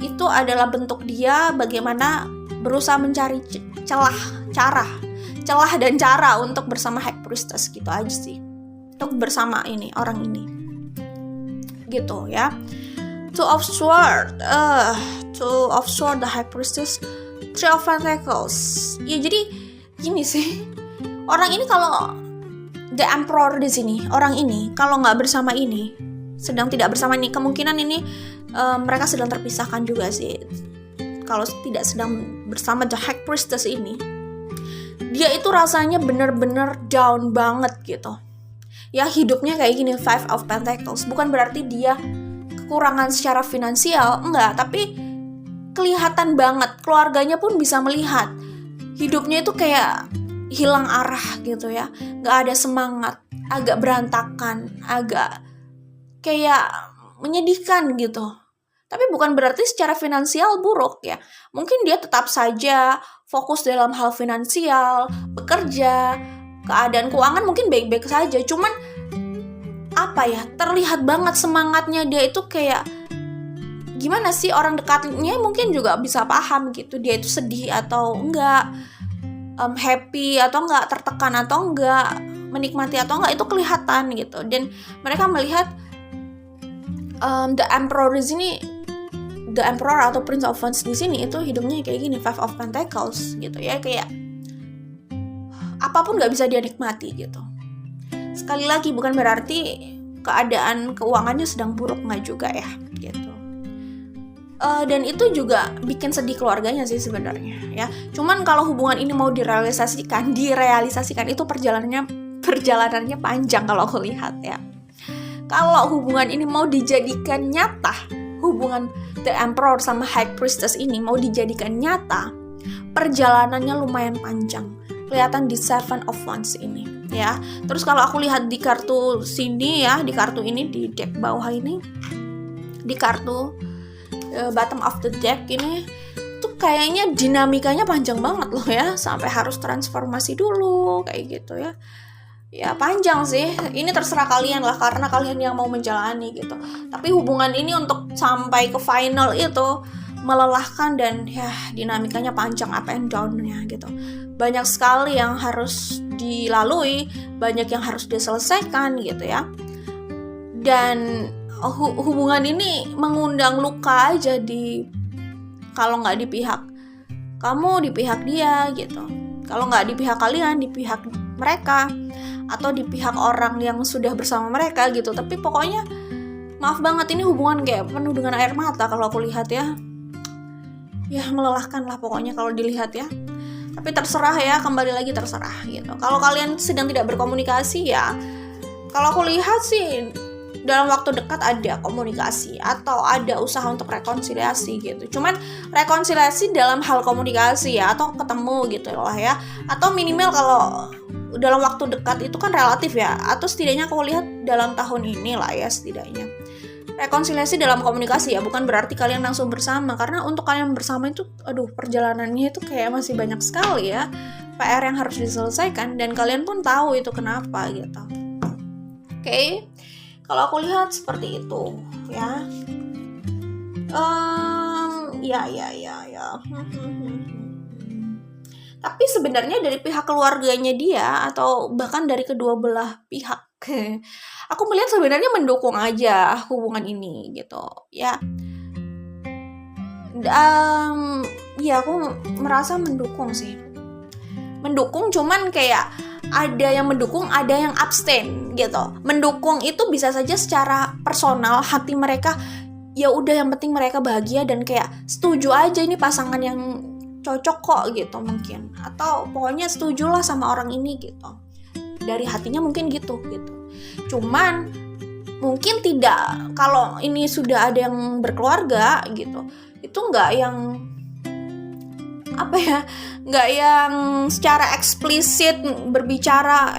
itu adalah bentuk dia bagaimana berusaha mencari celah dan cara untuk bersama High Priestess gitu aja sih, untuk bersama ini orang ini gitu ya. Two of Swords, Two of Swords, the High Priestess, Three of Pentacles. Ya jadi gini sih, orang ini kalau the Emperor di sini, orang ini kalau nggak bersama ini, sedang tidak bersama ini, kemungkinan ini mereka sedang terpisahkan juga sih. Kalau tidak sedang bersama the High Priestess ini, dia itu rasanya bener-bener down banget gitu. Ya hidupnya kayak gini, Five of Pentacles. Bukan berarti dia kekurangan secara finansial, enggak, tapi kelihatan banget, keluarganya pun bisa melihat hidupnya itu kayak hilang arah gitu ya, nggak ada semangat, agak berantakan, agak kayak menyedihkan gitu. Tapi bukan berarti secara finansial buruk ya, mungkin dia tetap saja fokus dalam hal finansial, bekerja, keadaan keuangan mungkin baik-baik saja, cuman apa ya, terlihat banget semangatnya dia itu kayak gimana sih, orang dekatnya mungkin juga bisa paham gitu, dia itu sedih atau enggak, happy atau enggak, tertekan atau enggak, menikmati atau enggak, itu kelihatan gitu. Dan mereka melihat the Emperor di sini, the Emperor atau Prince of Wands di sini itu hidupnya kayak gini, Five of Pentacles gitu ya, kayak apapun nggak bisa dia nikmati gitu. Sekali lagi bukan berarti keadaan keuangannya sedang buruk, nggak juga ya gitu. Dan itu juga bikin sedih keluarganya sih sebenarnya ya. Cuman kalau hubungan ini mau direalisasikan itu perjalanannya panjang kalau aku lihat ya. Kalau hubungan ini mau dijadikan nyata, hubungan The Emperor sama High Priestess ini mau dijadikan nyata, perjalanannya lumayan panjang. Kelihatan di Seven of Wands ini ya. Terus kalau aku lihat di kartu sini ya, di kartu ini, di deck bawah ini, di kartu bottom of the deck ini tuh kayaknya dinamikanya panjang banget loh ya, sampai harus transformasi dulu kayak gitu ya. Ya panjang sih, ini terserah kalian lah, karena kalian yang mau menjalani gitu. Tapi hubungan ini untuk sampai ke final itu melelahkan dan ya dinamikanya panjang, up and down-nya gitu. Banyak sekali yang harus dilalui, banyak yang harus diselesaikan gitu ya. Dan hubungan ini mengundang luka aja kalau nggak di pihak kamu, di pihak dia gitu. Kalau nggak di pihak kalian, di pihak mereka, atau di pihak orang yang sudah bersama mereka gitu. Tapi pokoknya maaf banget, ini hubungan kayak penuh dengan air mata kalau aku lihat ya. Ya melelahkan lah pokoknya kalau dilihat ya. Tapi terserah ya, kembali lagi terserah gitu. Kalau kalian sedang tidak berkomunikasi ya, kalau aku lihat sih dalam waktu dekat ada komunikasi atau ada usaha untuk rekonsiliasi gitu. Cuman rekonsiliasi dalam hal komunikasi ya, atau ketemu gitu lah ya. Atau minimal kalau dalam waktu dekat itu kan relatif ya, atau setidaknya aku lihat dalam tahun ini lah ya setidaknya. Rekonsiliasi dalam komunikasi ya, bukan berarti kalian langsung bersama, karena untuk kalian bersama itu perjalanannya itu kayak masih banyak sekali ya PR yang harus diselesaikan, dan kalian pun tahu itu kenapa gitu. Oke. Kalau aku lihat seperti itu ya. Ya. Tapi sebenarnya dari pihak keluarganya dia, atau bahkan dari kedua belah pihak, aku melihat sebenarnya mendukung aja hubungan ini gitu ya. Ya aku merasa mendukung sih. Mendukung, cuman kayak ada yang mendukung, ada yang abstain gitu. Mendukung itu bisa saja secara personal, hati mereka ya udah yang penting mereka bahagia dan kayak setuju aja ini pasangan yang cocok kok gitu mungkin, atau pokoknya setujulah sama orang ini gitu. Dari hatinya mungkin gitu. Cuman mungkin tidak, kalau ini sudah ada yang berkeluarga gitu, itu nggak yang nggak yang secara eksplisit berbicara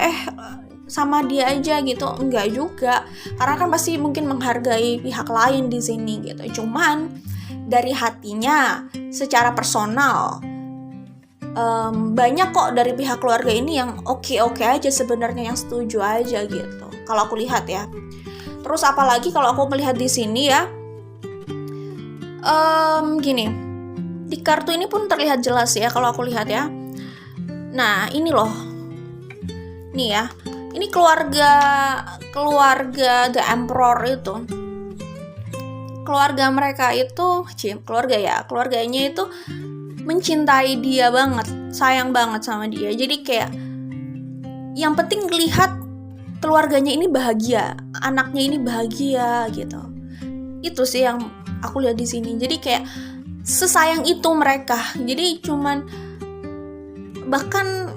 sama dia aja gitu, enggak juga, karena kan pasti mungkin menghargai pihak lain di sini gitu. Cuman dari hatinya secara personal banyak kok dari pihak keluarga ini yang oke aja sebenarnya, yang setuju aja gitu kalau aku lihat ya. Terus apalagi kalau aku melihat di sini ya, gini, di kartu ini pun terlihat jelas ya kalau aku lihat ya. Nah ini loh, nih ya, ini keluarga The Emperor itu keluarga mereka itu, keluarganya itu mencintai dia banget, sayang banget sama dia. Jadi kayak yang penting lihat keluarganya ini bahagia, anaknya ini bahagia gitu. Itu sih yang aku lihat di sini. Jadi kayak sesayang itu mereka. Jadi cuman bahkan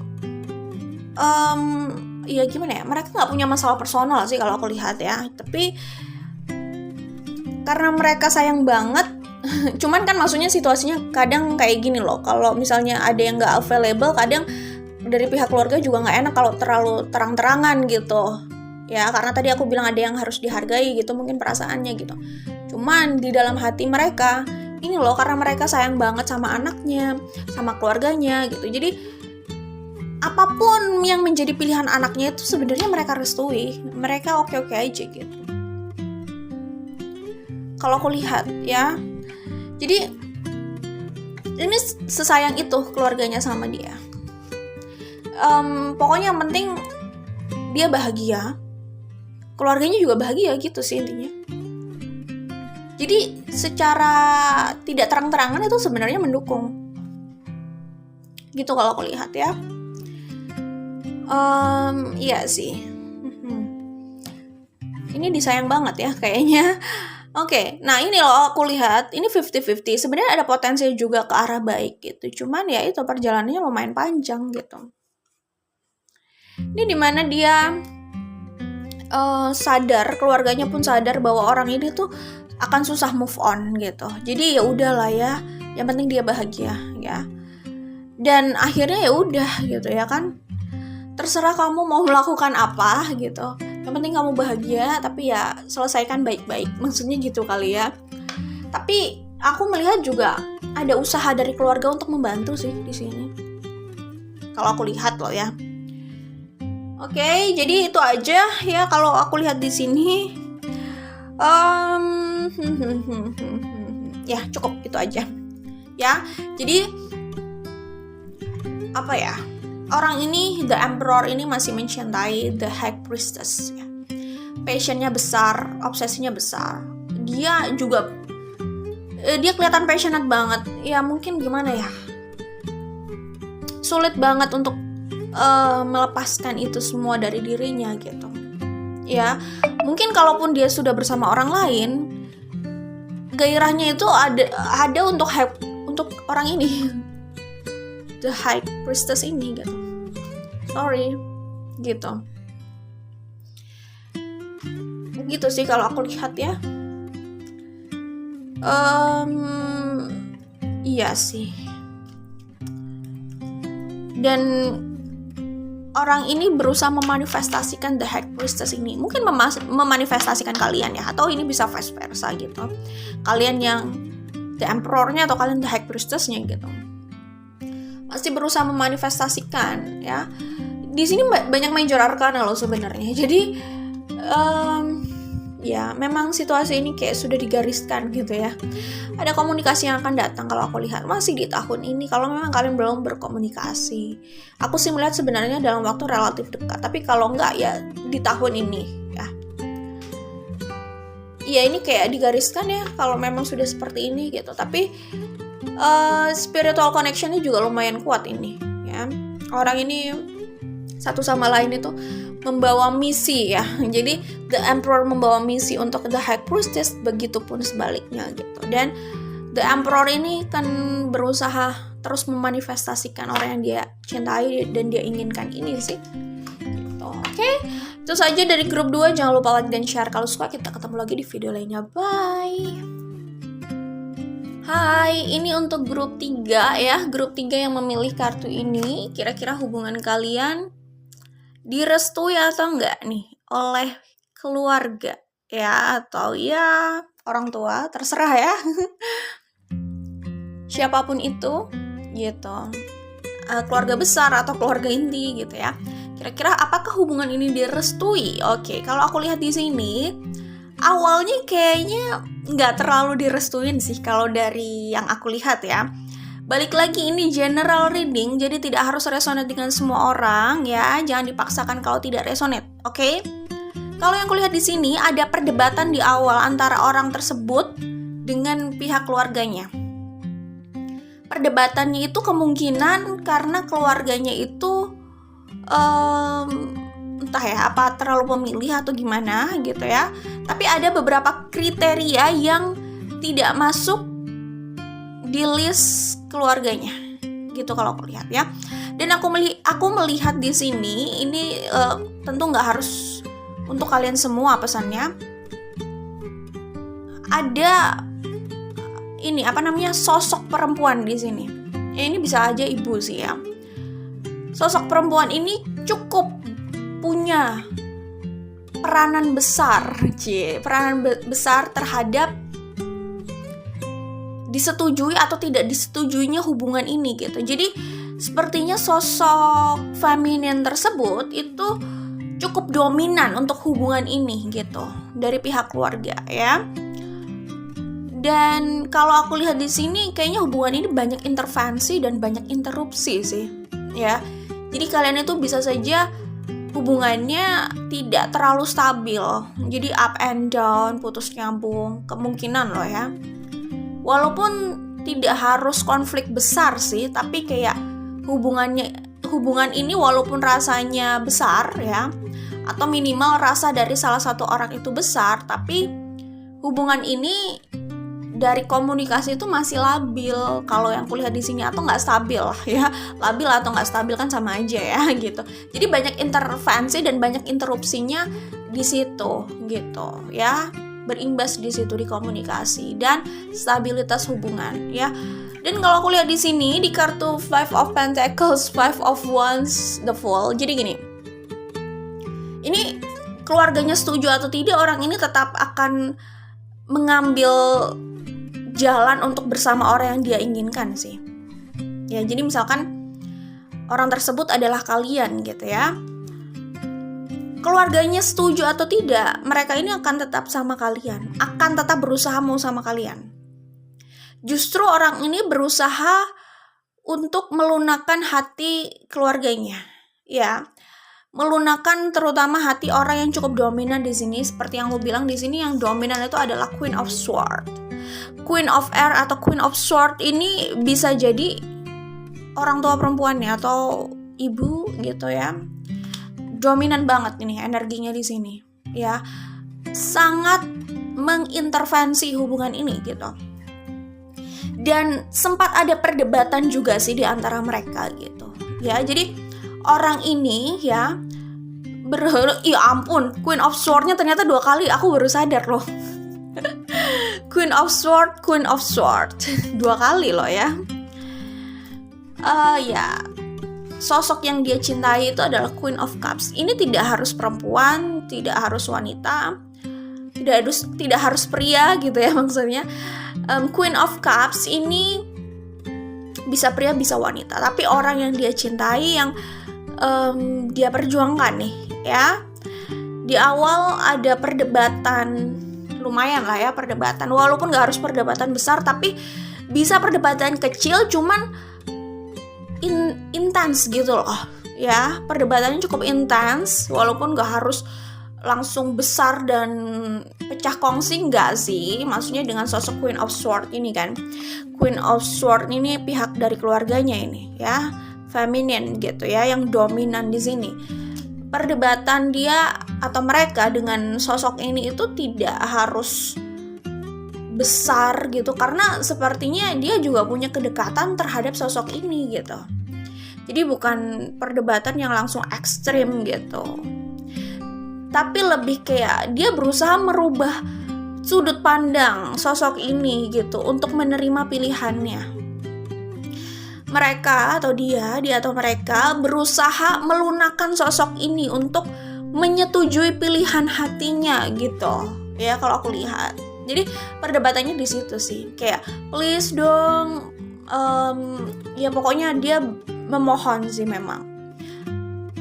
ya gimana ya, mereka nggak punya masalah personal sih kalau aku lihat ya. Tapi karena mereka sayang banget. Cuman kan maksudnya situasinya kadang kayak gini loh, kalau misalnya ada yang nggak available, kadang dari pihak keluarga juga nggak enak kalau terlalu terang-terangan gitu ya, karena tadi aku bilang ada yang harus dihargai gitu mungkin perasaannya gitu. Cuman di dalam hati mereka ini loh, karena mereka sayang banget sama anaknya, sama keluarganya gitu, jadi apapun yang menjadi pilihan anaknya itu sebenarnya mereka restui, mereka oke-oke aja gitu kalau aku lihat ya. Jadi ini sesayang itu keluarganya sama dia. Pokoknya yang penting dia bahagia, keluarganya juga bahagia gitu sih intinya. Jadi secara tidak terang-terangan itu sebenarnya mendukung gitu kalau aku lihat ya. Iya sih. Ini disayang banget ya kayaknya. Oke, nah ini loh aku lihat, ini 50-50. Sebenarnya ada potensi juga ke arah baik gitu. Cuman ya itu perjalanannya lumayan panjang gitu. Ini dimana dia sadar, keluarganya pun sadar bahwa orang ini tuh akan susah move on gitu. Jadi ya udahlah ya, yang penting dia bahagia ya. Dan akhirnya ya udah gitu ya kan. Terserah kamu mau melakukan apa gitu. Yang penting kamu bahagia, tapi ya selesaikan baik-baik. Maksudnya gitu kali ya. Tapi aku melihat juga ada usaha dari keluarga untuk membantu sih di sini. Kalau aku lihat loh ya. Oke, jadi itu aja ya kalau aku lihat di sini. Ya cukup itu aja. Ya, jadi apa ya? Orang ini, The Emperor ini masih mencintai The High Priestess ya. Passionnya besar, obsesinya besar. Dia juga dia kelihatan passionate banget. Ya mungkin gimana ya, sulit banget untuk melepaskan itu semua dari dirinya gitu. Ya, mungkin kalaupun dia sudah bersama orang lain, gairahnya itu ada untuk orang ini. The High Priestess ini gitu. Sorry gitu. Gitu sih kalau aku lihat ya. Iya sih. Dan orang ini berusaha memanifestasikan The High Priestess ini. Mungkin memanifestasikan kalian ya, atau ini bisa vice versa gitu. Kalian yang The Emperor-nya atau kalian The High Priestess-nya gitu. Masih berusaha memanifestasikan ya. Di sini banyak major arcana loh sebenarnya. Jadi ya memang situasi ini kayak sudah digariskan gitu ya. Ada komunikasi yang akan datang kalau aku lihat masih di tahun ini. Kalau memang kalian belum berkomunikasi, aku sih melihat sebenarnya dalam waktu relatif dekat. Tapi kalau enggak ya di tahun ini ya. Iya ini kayak digariskan ya kalau memang sudah seperti ini gitu. Tapi spiritual connection-nya juga lumayan kuat ini ya. Orang ini satu sama lain itu membawa misi ya. Jadi The Emperor membawa misi untuk The High Priestess, begitupun sebaliknya gitu. Dan The Emperor ini kan berusaha terus memanifestasikan orang yang dia cintai dan dia inginkan ini sih gitu. Oke, itu saja dari grup 2. Jangan lupa like dan share kalau suka. Kita ketemu lagi di video lainnya. Bye. Hai, ini untuk grup 3 ya. Grup 3 yang memilih kartu ini, kira-kira hubungan kalian direstui atau enggak nih oleh keluarga ya, atau ya orang tua, terserah ya. Siapapun itu gitu. Keluarga besar atau keluarga inti gitu ya. Kira-kira apakah hubungan ini direstui? Oke, kalau aku lihat di sini awalnya kayaknya nggak terlalu direstuin sih kalau dari yang aku lihat ya. Balik lagi ini general reading, jadi tidak harus resonate dengan semua orang ya. Jangan dipaksakan kalau tidak resonate, oke? Kalau yang kulihat di sini ada perdebatan di awal antara orang tersebut dengan pihak keluarganya. Perdebatannya itu kemungkinan karena keluarganya itu entah ya, apa terlalu pemilih atau gimana gitu ya. Tapi ada beberapa kriteria yang tidak masuk di list keluarganya gitu kalau aku lihat ya. Dan aku melihat di sini ini tentu nggak harus untuk kalian semua pesannya. Ada ini sosok perempuan di sini. Ya, ini bisa aja ibu sih ya. Sosok perempuan ini cukup punya peranan besar terhadap disetujui atau tidak disetujuinya hubungan ini gitu. Jadi sepertinya sosok feminin tersebut itu cukup dominan untuk hubungan ini gitu dari pihak keluarga ya. Dan kalau aku lihat di sini kayaknya hubungan ini banyak intervensi dan banyak interupsi sih ya. Jadi kalian itu bisa saja hubungannya tidak terlalu stabil. Jadi up and down, putus nyambung, kemungkinan loh ya. Walaupun tidak harus konflik besar sih, tapi kayak hubungan ini walaupun rasanya besar ya, atau minimal rasa dari salah satu orang itu besar, tapi hubungan ini dari komunikasi itu masih labil. Kalau yang kulihat di sini atau nggak stabil lah ya, labil atau nggak stabil kan sama aja ya gitu. Jadi banyak intervensi dan banyak interupsinya di situ gitu ya, berimbas di situ di komunikasi dan stabilitas hubungan ya. Dan kalau aku lihat di sini di kartu Five of Pentacles, Five of Wands, the Fool. Jadi gini, ini keluarganya setuju atau tidak, orang ini tetap akan mengambil jalan untuk bersama orang yang dia inginkan sih. Ya, jadi misalkan orang tersebut adalah kalian gitu ya. Keluarganya setuju atau tidak, mereka ini akan tetap sama kalian, akan tetap berusaha mau sama kalian. Justru orang ini berusaha untuk melunakkan hati keluarganya, ya. Melunakkan terutama hati orang yang cukup dominan di sini. Seperti yang aku bilang di sini, yang dominan itu adalah Queen of Swords. Queen of Air atau Queen of Swords ini bisa jadi orang tua perempuannya atau ibu gitu ya. Dominan banget ini energinya di sini, ya. Sangat mengintervensi hubungan ini gitu. Dan sempat ada perdebatan juga sih di antara mereka gitu. Ya, jadi orang ini ya ya ampun, Queen of Swords-nya ternyata 2 kali, aku baru sadar loh. Queen of Swords 2 kali loh ya. Ya, sosok yang dia cintai itu adalah Queen of Cups. Ini tidak harus perempuan, tidak harus wanita, tidak harus pria gitu ya maksudnya. Queen of Cups ini bisa pria bisa wanita, tapi orang yang dia cintai, yang dia perjuangkan nih ya. Di awal ada perdebatan, lumayan lah ya perdebatan, walaupun gak harus perdebatan besar, tapi bisa perdebatan kecil cuman intens gitu loh ya. Perdebatannya cukup intens, walaupun gak harus langsung besar dan pecah kongsi, enggak sih. Maksudnya dengan sosok Queen of Swords ini kan, Queen of Swords ini pihak dari keluarganya ini ya, feminin gitu ya, yang dominan di sini. Perdebatan dia atau mereka dengan sosok ini itu tidak harus besar gitu, karena sepertinya dia juga punya kedekatan terhadap sosok ini gitu. Jadi bukan perdebatan yang langsung ekstrim gitu, tapi lebih kayak dia berusaha merubah sudut pandang sosok ini gitu untuk menerima pilihannya. Mereka atau dia atau mereka berusaha melunakkan sosok ini untuk menyetujui pilihan hatinya gitu ya, kalau aku lihat. Jadi perdebatannya di situ sih, kayak please dong, ya pokoknya dia memohon sih, memang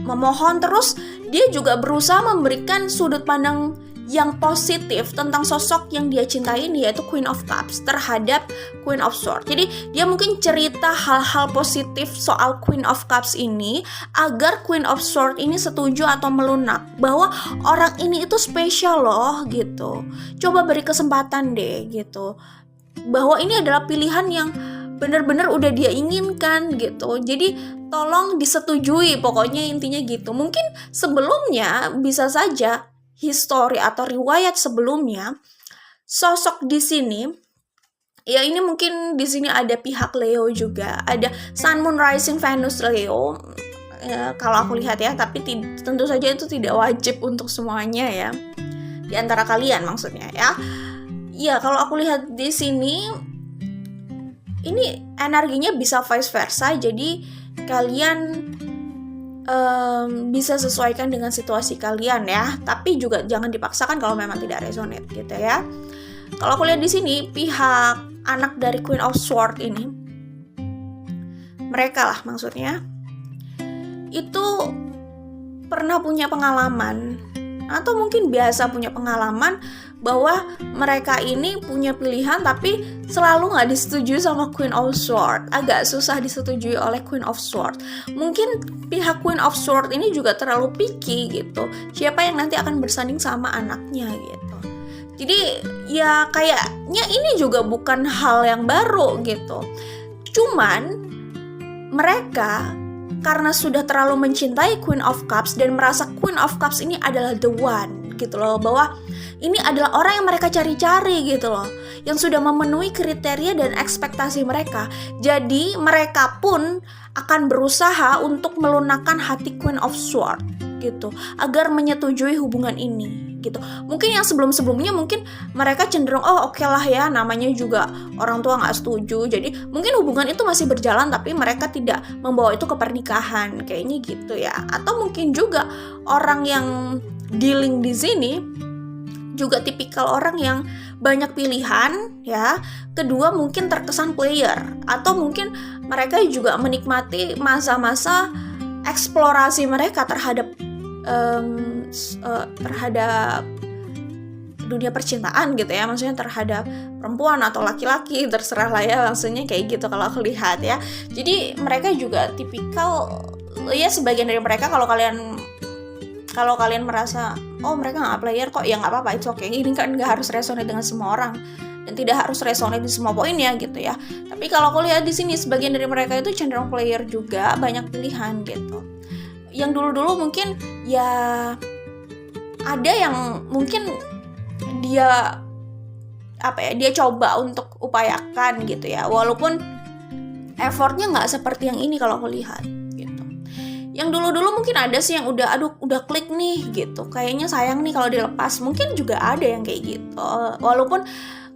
memohon. Terus dia juga berusaha memberikan sudut pandang yang positif tentang sosok yang dia cintai ini, yaitu Queen of Cups terhadap Queen of Swords. Jadi dia mungkin cerita hal-hal positif soal Queen of Cups ini agar Queen of Swords ini setuju atau melunak bahwa orang ini itu spesial loh gitu. Coba beri kesempatan deh gitu. bahwa ini adalah pilihan yang benar-benar udah dia inginkan gitu. Jadi tolong disetujui, pokoknya intinya gitu. Mungkin sebelumnya bisa saja histori atau riwayat sebelumnya sosok di sini, ya ini mungkin di sini ada pihak Leo juga, ada Sun Moon Rising Venus Leo. Ya, kalau aku lihat ya, tapi tentu saja itu tidak wajib untuk semuanya ya. Di antara kalian maksudnya ya. Ya, kalau aku lihat di sini ini energinya bisa vice versa, jadi kalian bisa sesuaikan dengan situasi kalian ya, tapi juga jangan dipaksakan kalau memang tidak resonate gitu ya. Kalau aku lihat di sini pihak anak dari Queen of Swords ini, mereka lah maksudnya, itu pernah punya pengalaman atau mungkin biasa punya pengalaman bahwa mereka ini punya pilihan tapi selalu nggak disetujui sama Queen of Swords, agak susah disetujui oleh Queen of Swords. Mungkin pihak Queen of Swords ini juga terlalu picky gitu, siapa yang nanti akan bersanding sama anaknya gitu. Jadi ya kayaknya ini juga bukan hal yang baru gitu, cuman mereka karena sudah terlalu mencintai Queen of Cups dan merasa Queen of Cups ini adalah the one gitu loh, bahwa ini adalah orang yang mereka cari-cari gitu loh, yang sudah memenuhi kriteria dan ekspektasi mereka. Jadi mereka pun akan berusaha untuk melunakkan hati Queen of Swords gitu, agar menyetujui hubungan ini gitu. Mungkin yang sebelum-sebelumnya mungkin mereka cenderung oke lah ya, namanya juga orang tua nggak setuju, jadi mungkin hubungan itu masih berjalan tapi mereka tidak membawa itu ke pernikahan, kayaknya gitu ya. Atau mungkin juga orang yang dealing di sini juga tipikal orang yang banyak pilihan ya. Kedua mungkin terkesan player, atau mungkin mereka juga menikmati masa-masa eksplorasi mereka terhadap dunia percintaan gitu ya, maksudnya terhadap perempuan atau laki-laki, terserah lah ya, maksudnya kayak gitu kalau aku lihat ya. Jadi mereka juga tipikal ya, sebagian dari mereka kalau kalian merasa mereka nggak player kok, ya nggak apa-apa, itu oke. Ini kan nggak harus resonate dengan semua orang dan tidak harus resonate di semua poinnya gitu ya. Tapi kalau aku lihat di sini sebagian dari mereka itu cenderung player juga, banyak pilihan gitu. Yang dulu-dulu mungkin ya ada yang mungkin dia coba untuk upayakan gitu ya, walaupun effortnya nggak seperti yang ini kalau aku lihat gitu. Yang dulu-dulu mungkin ada sih yang udah klik nih gitu, kayaknya sayang nih kalau dilepas, mungkin juga ada yang kayak gitu, walaupun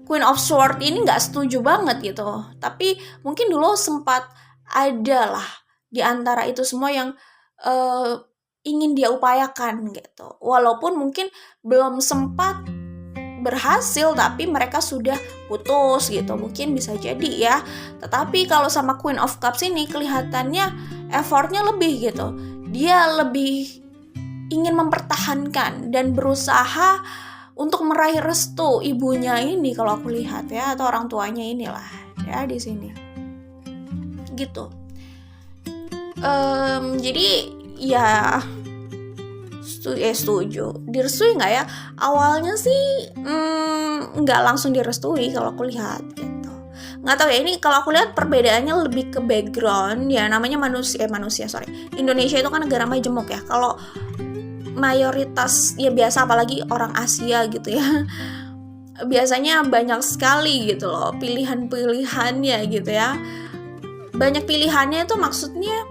Queen of Swords ini nggak setuju banget gitu, tapi mungkin dulu sempat ada lah di antara itu semua yang ingin dia upayakan gitu, walaupun mungkin belum sempat berhasil tapi mereka sudah putus gitu, mungkin bisa jadi ya. Tetapi kalau sama Queen of Cups ini kelihatannya effortnya lebih gitu, dia lebih ingin mempertahankan dan berusaha untuk meraih restu ibunya ini kalau aku lihat ya, atau orang tuanya inilah ya di sini gitu. Jadi ya setuju. Direstui nggak ya? Awalnya sih nggak langsung direstui kalau aku lihat gitu. Nggak tahu ya, ini kalau aku lihat perbedaannya lebih ke background ya, namanya Indonesia itu kan negara majemuk ya. Kalau mayoritas ya biasa, apalagi orang Asia gitu ya, biasanya banyak sekali gitu loh pilihan-pilihannya gitu ya. Banyak pilihannya itu maksudnya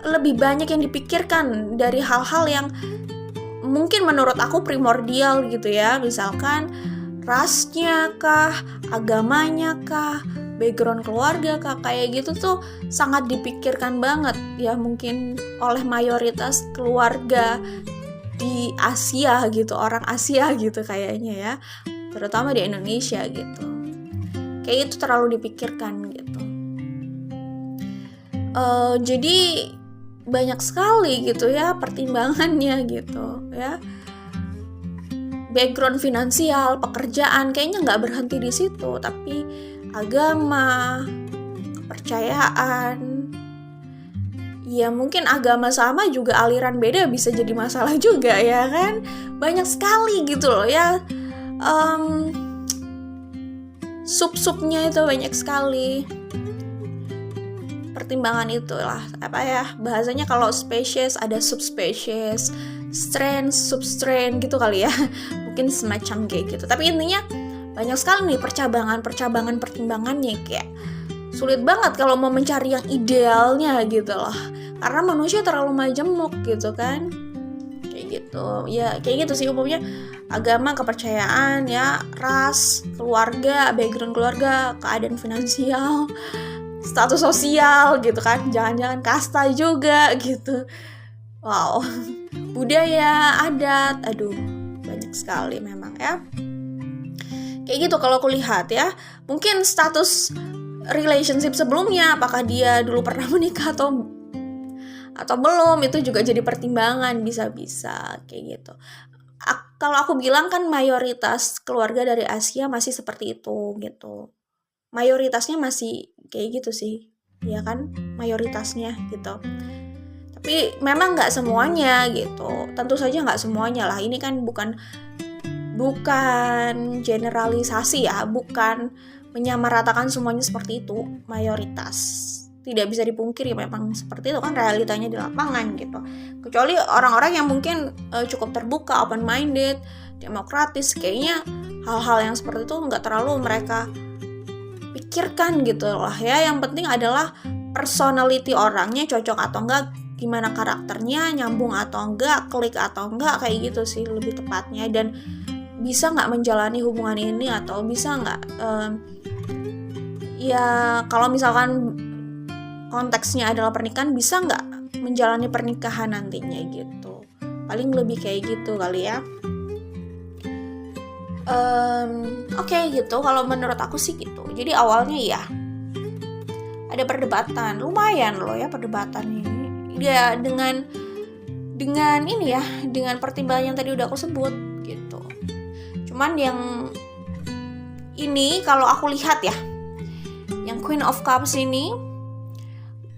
lebih banyak yang dipikirkan dari hal-hal yang mungkin menurut aku primordial gitu ya, misalkan rasnya kah, agamanya kah, background keluarga kah, kayak gitu tuh sangat dipikirkan banget ya, mungkin oleh mayoritas keluarga di Asia gitu, orang Asia gitu kayaknya ya, terutama di Indonesia gitu, kayak itu terlalu dipikirkan gitu. Jadi banyak sekali gitu ya pertimbangannya gitu ya. Background finansial, pekerjaan kayaknya nggak berhenti di situ, tapi agama, kepercayaan, ya mungkin agama sama juga aliran beda bisa jadi masalah juga ya kan. Banyak sekali gitu loh ya. Sub-subnya itu banyak sekali. Pertimbangan itulah apa ya bahasanya, kalau spesies ada subspesies, strain, substrain gitu kali ya. Mungkin semacam kayak gitu. Tapi intinya banyak sekali nih pertimbangannya, kayak sulit banget kalau mau mencari yang idealnya gitu loh. Karena manusia terlalu majemuk gitu kan. Kayak gitu. Ya kayak gitu sih umumnya, agama, kepercayaan ya, ras, keluarga, background keluarga, keadaan finansial, status sosial gitu kan, jangan-jangan kasta juga gitu. Wow. Budaya, adat, aduh banyak sekali memang ya. Kayak gitu kalau aku lihat ya. Mungkin status relationship sebelumnya, apakah dia dulu pernah menikah atau belum, itu juga jadi pertimbangan, bisa kayak gitu. Kalau aku bilang kan mayoritas keluarga dari Asia masih seperti itu gitu. Mayoritasnya masih kayak gitu sih, ya kan, mayoritasnya gitu. Tapi memang nggak semuanya gitu, tentu saja nggak semuanya lah. Ini kan bukan generalisasi ya, bukan menyamaratakan semuanya seperti itu. Mayoritas tidak bisa dipungkiri memang seperti itu kan realitanya di lapangan gitu. Kecuali orang-orang yang mungkin cukup terbuka, open minded, demokratis, kayaknya hal-hal yang seperti itu nggak terlalu mereka pikirkan gitu lah ya. Yang penting adalah personality orangnya cocok atau enggak, gimana karakternya, nyambung atau enggak, klik atau enggak, kayak gitu sih lebih tepatnya. Dan bisa nggak menjalani hubungan ini, atau bisa nggak ya kalau misalkan konteksnya adalah pernikahan, bisa nggak menjalani pernikahan nantinya gitu. Paling lebih kayak gitu kali ya. Oke, gitu kalau menurut aku sih gitu. Jadi awalnya ya ada perdebatan, lumayan loh ya perdebatan ini ya, dengan ini ya, dengan pertimbangan yang tadi udah aku sebut gitu. Cuman yang ini kalau aku lihat ya, yang Queen of Cups ini,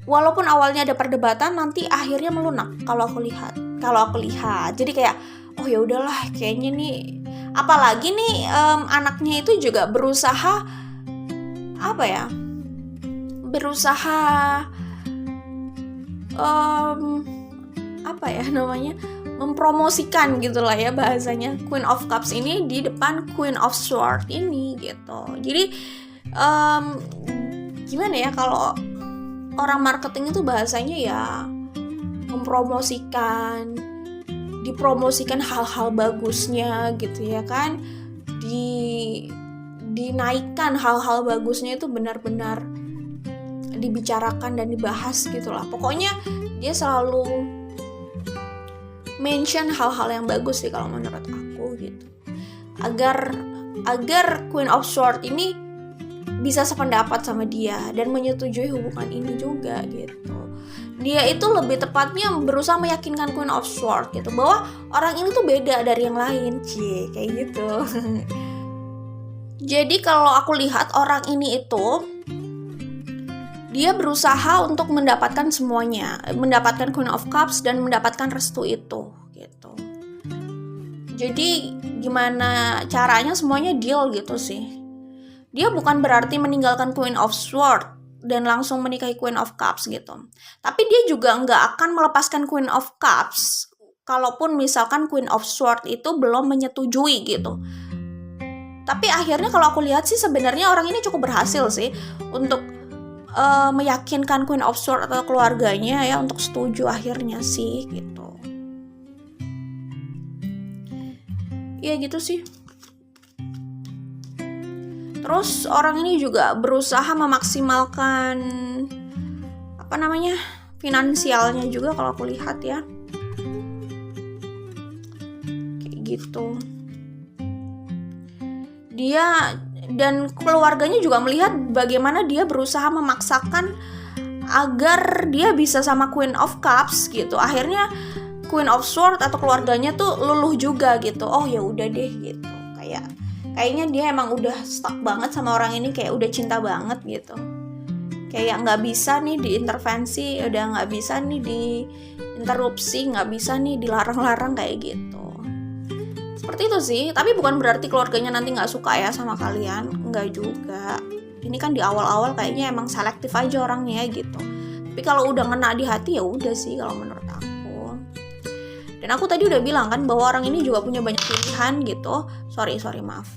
walaupun awalnya ada perdebatan, nanti akhirnya melunak kalau aku lihat. Jadi kayak oh ya udahlah, kayaknya nih, apalagi nih anaknya itu juga berusaha mempromosikan gitulah ya bahasanya, Queen of Cups ini di depan Queen of Swords ini gitu. Jadi gimana ya, kalau orang marketing itu bahasanya ya dipromosikan hal-hal bagusnya gitu ya kan, dinaikkan hal-hal bagusnya itu benar-benar dibicarakan dan dibahas gitulah. Pokoknya dia selalu mention hal-hal yang bagus sih kalau menurut aku gitu, agar Queen of Swords ini bisa sependapat sama dia dan menyetujui hubungan ini juga gitu. Dia itu lebih tepatnya berusaha meyakinkan Queen of Swords gitu, bahwa orang ini tuh beda dari yang lain, kayak gitu. Jadi kalau aku lihat orang ini itu, dia berusaha untuk mendapatkan semuanya, mendapatkan Queen of Cups dan mendapatkan restu itu gitu. Jadi gimana caranya semuanya deal gitu sih. Dia bukan berarti meninggalkan Queen of Swords dan langsung menikahi Queen of Cups gitu. Tapi dia juga nggak akan melepaskan Queen of Cups kalaupun misalkan Queen of Swords itu belum menyetujui gitu. Tapi akhirnya kalau aku lihat sih sebenarnya orang ini cukup berhasil sih untuk meyakinkan Queen of Swords atau keluarganya ya untuk setuju akhirnya sih gitu. Ya gitu sih. Terus orang ini juga berusaha memaksimalkan finansialnya juga kalau aku lihat ya. Kayak gitu. Dia dan keluarganya juga melihat bagaimana dia berusaha memaksakan agar dia bisa sama Queen of Cups gitu. Akhirnya Queen of Swords atau keluarganya tuh luluh juga gitu. Oh ya udah deh gitu. Kayaknya dia emang udah stuck banget sama orang ini, kayak udah cinta banget gitu. Kayak nggak bisa nih diintervensi, udah nggak bisa nih diinterupsi, nggak bisa nih dilarang-larang kayak gitu. Seperti itu sih, tapi bukan berarti keluarganya nanti nggak suka ya sama kalian, nggak juga. Ini kan di awal-awal kayaknya emang selektif aja orangnya gitu. Tapi kalau udah ngena di hati ya udah sih kalau menurut aku. Dan aku tadi udah bilang kan bahwa orang ini juga punya banyak pilihan gitu. Sorry maaf.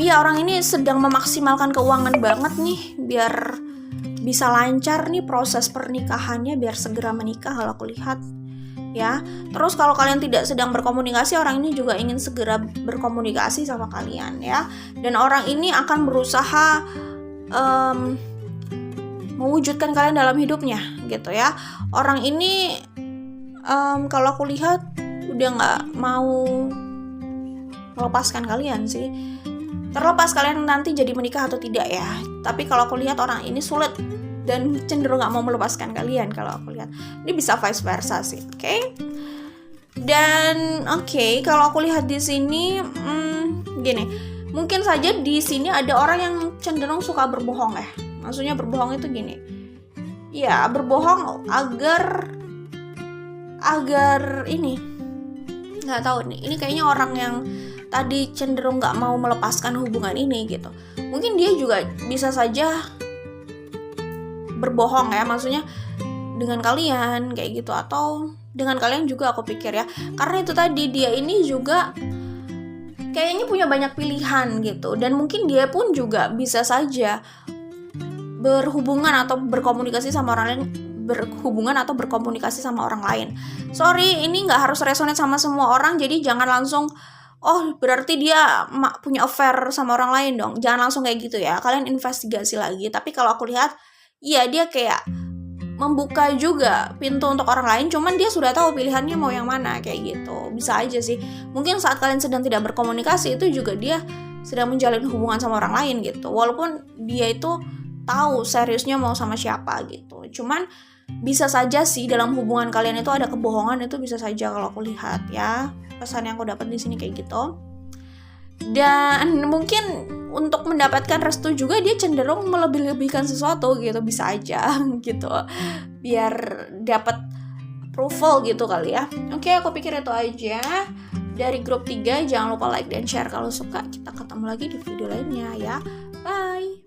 Ya orang ini sedang memaksimalkan keuangan banget nih biar bisa lancar nih proses pernikahannya, biar segera menikah kalau aku lihat. Ya, terus kalau kalian tidak sedang berkomunikasi, orang ini juga ingin segera berkomunikasi sama kalian ya. Dan orang ini akan berusaha mewujudkan kalian dalam hidupnya gitu ya. Orang ini kalau aku lihat udah nggak mau melepaskan kalian sih. Terlepas kalian nanti jadi menikah atau tidak ya. Tapi kalau aku lihat orang ini sulit dan cenderung gak mau melepaskan kalian kalau aku lihat. Ini bisa vice versa sih, oke? Dan kalau aku lihat di sini, gini, mungkin saja di sini ada orang yang cenderung suka berbohong ya. Maksudnya berbohong itu gini, ya berbohong agar ini, nggak tahu nih. Ini kayaknya orang yang tadi cenderung nggak mau melepaskan hubungan ini gitu. Mungkin dia juga bisa saja berbohong ya, maksudnya dengan kalian kayak gitu, atau dengan kalian juga aku pikir ya, karena itu tadi dia ini juga kayaknya punya banyak pilihan gitu, dan mungkin dia pun juga bisa saja berhubungan atau berkomunikasi sama orang lain, Sorry, ini nggak harus resonate sama semua orang, jadi jangan langsung berarti dia punya affair sama orang lain dong. Jangan langsung kayak gitu ya, kalian investigasi lagi. Tapi kalau aku lihat, iya dia kayak membuka juga pintu untuk orang lain, cuman dia sudah tahu pilihannya mau yang mana kayak gitu. Bisa aja sih. Mungkin saat kalian sedang tidak berkomunikasi itu juga dia sedang menjalin hubungan sama orang lain gitu. Walaupun dia itu tahu seriusnya mau sama siapa gitu. Cuman bisa saja sih dalam hubungan kalian itu ada kebohongan, itu bisa saja kalau aku lihat ya. Pesan yang aku dapat di sini kayak gitu. Dan mungkin untuk mendapatkan restu juga dia cenderung melebih-lebihkan sesuatu gitu, bisa aja gitu, biar dapat approval gitu kali ya. Oke, aku pikir itu aja dari grup 3. Jangan lupa like dan share kalau suka. Kita ketemu lagi di video lainnya ya. Bye.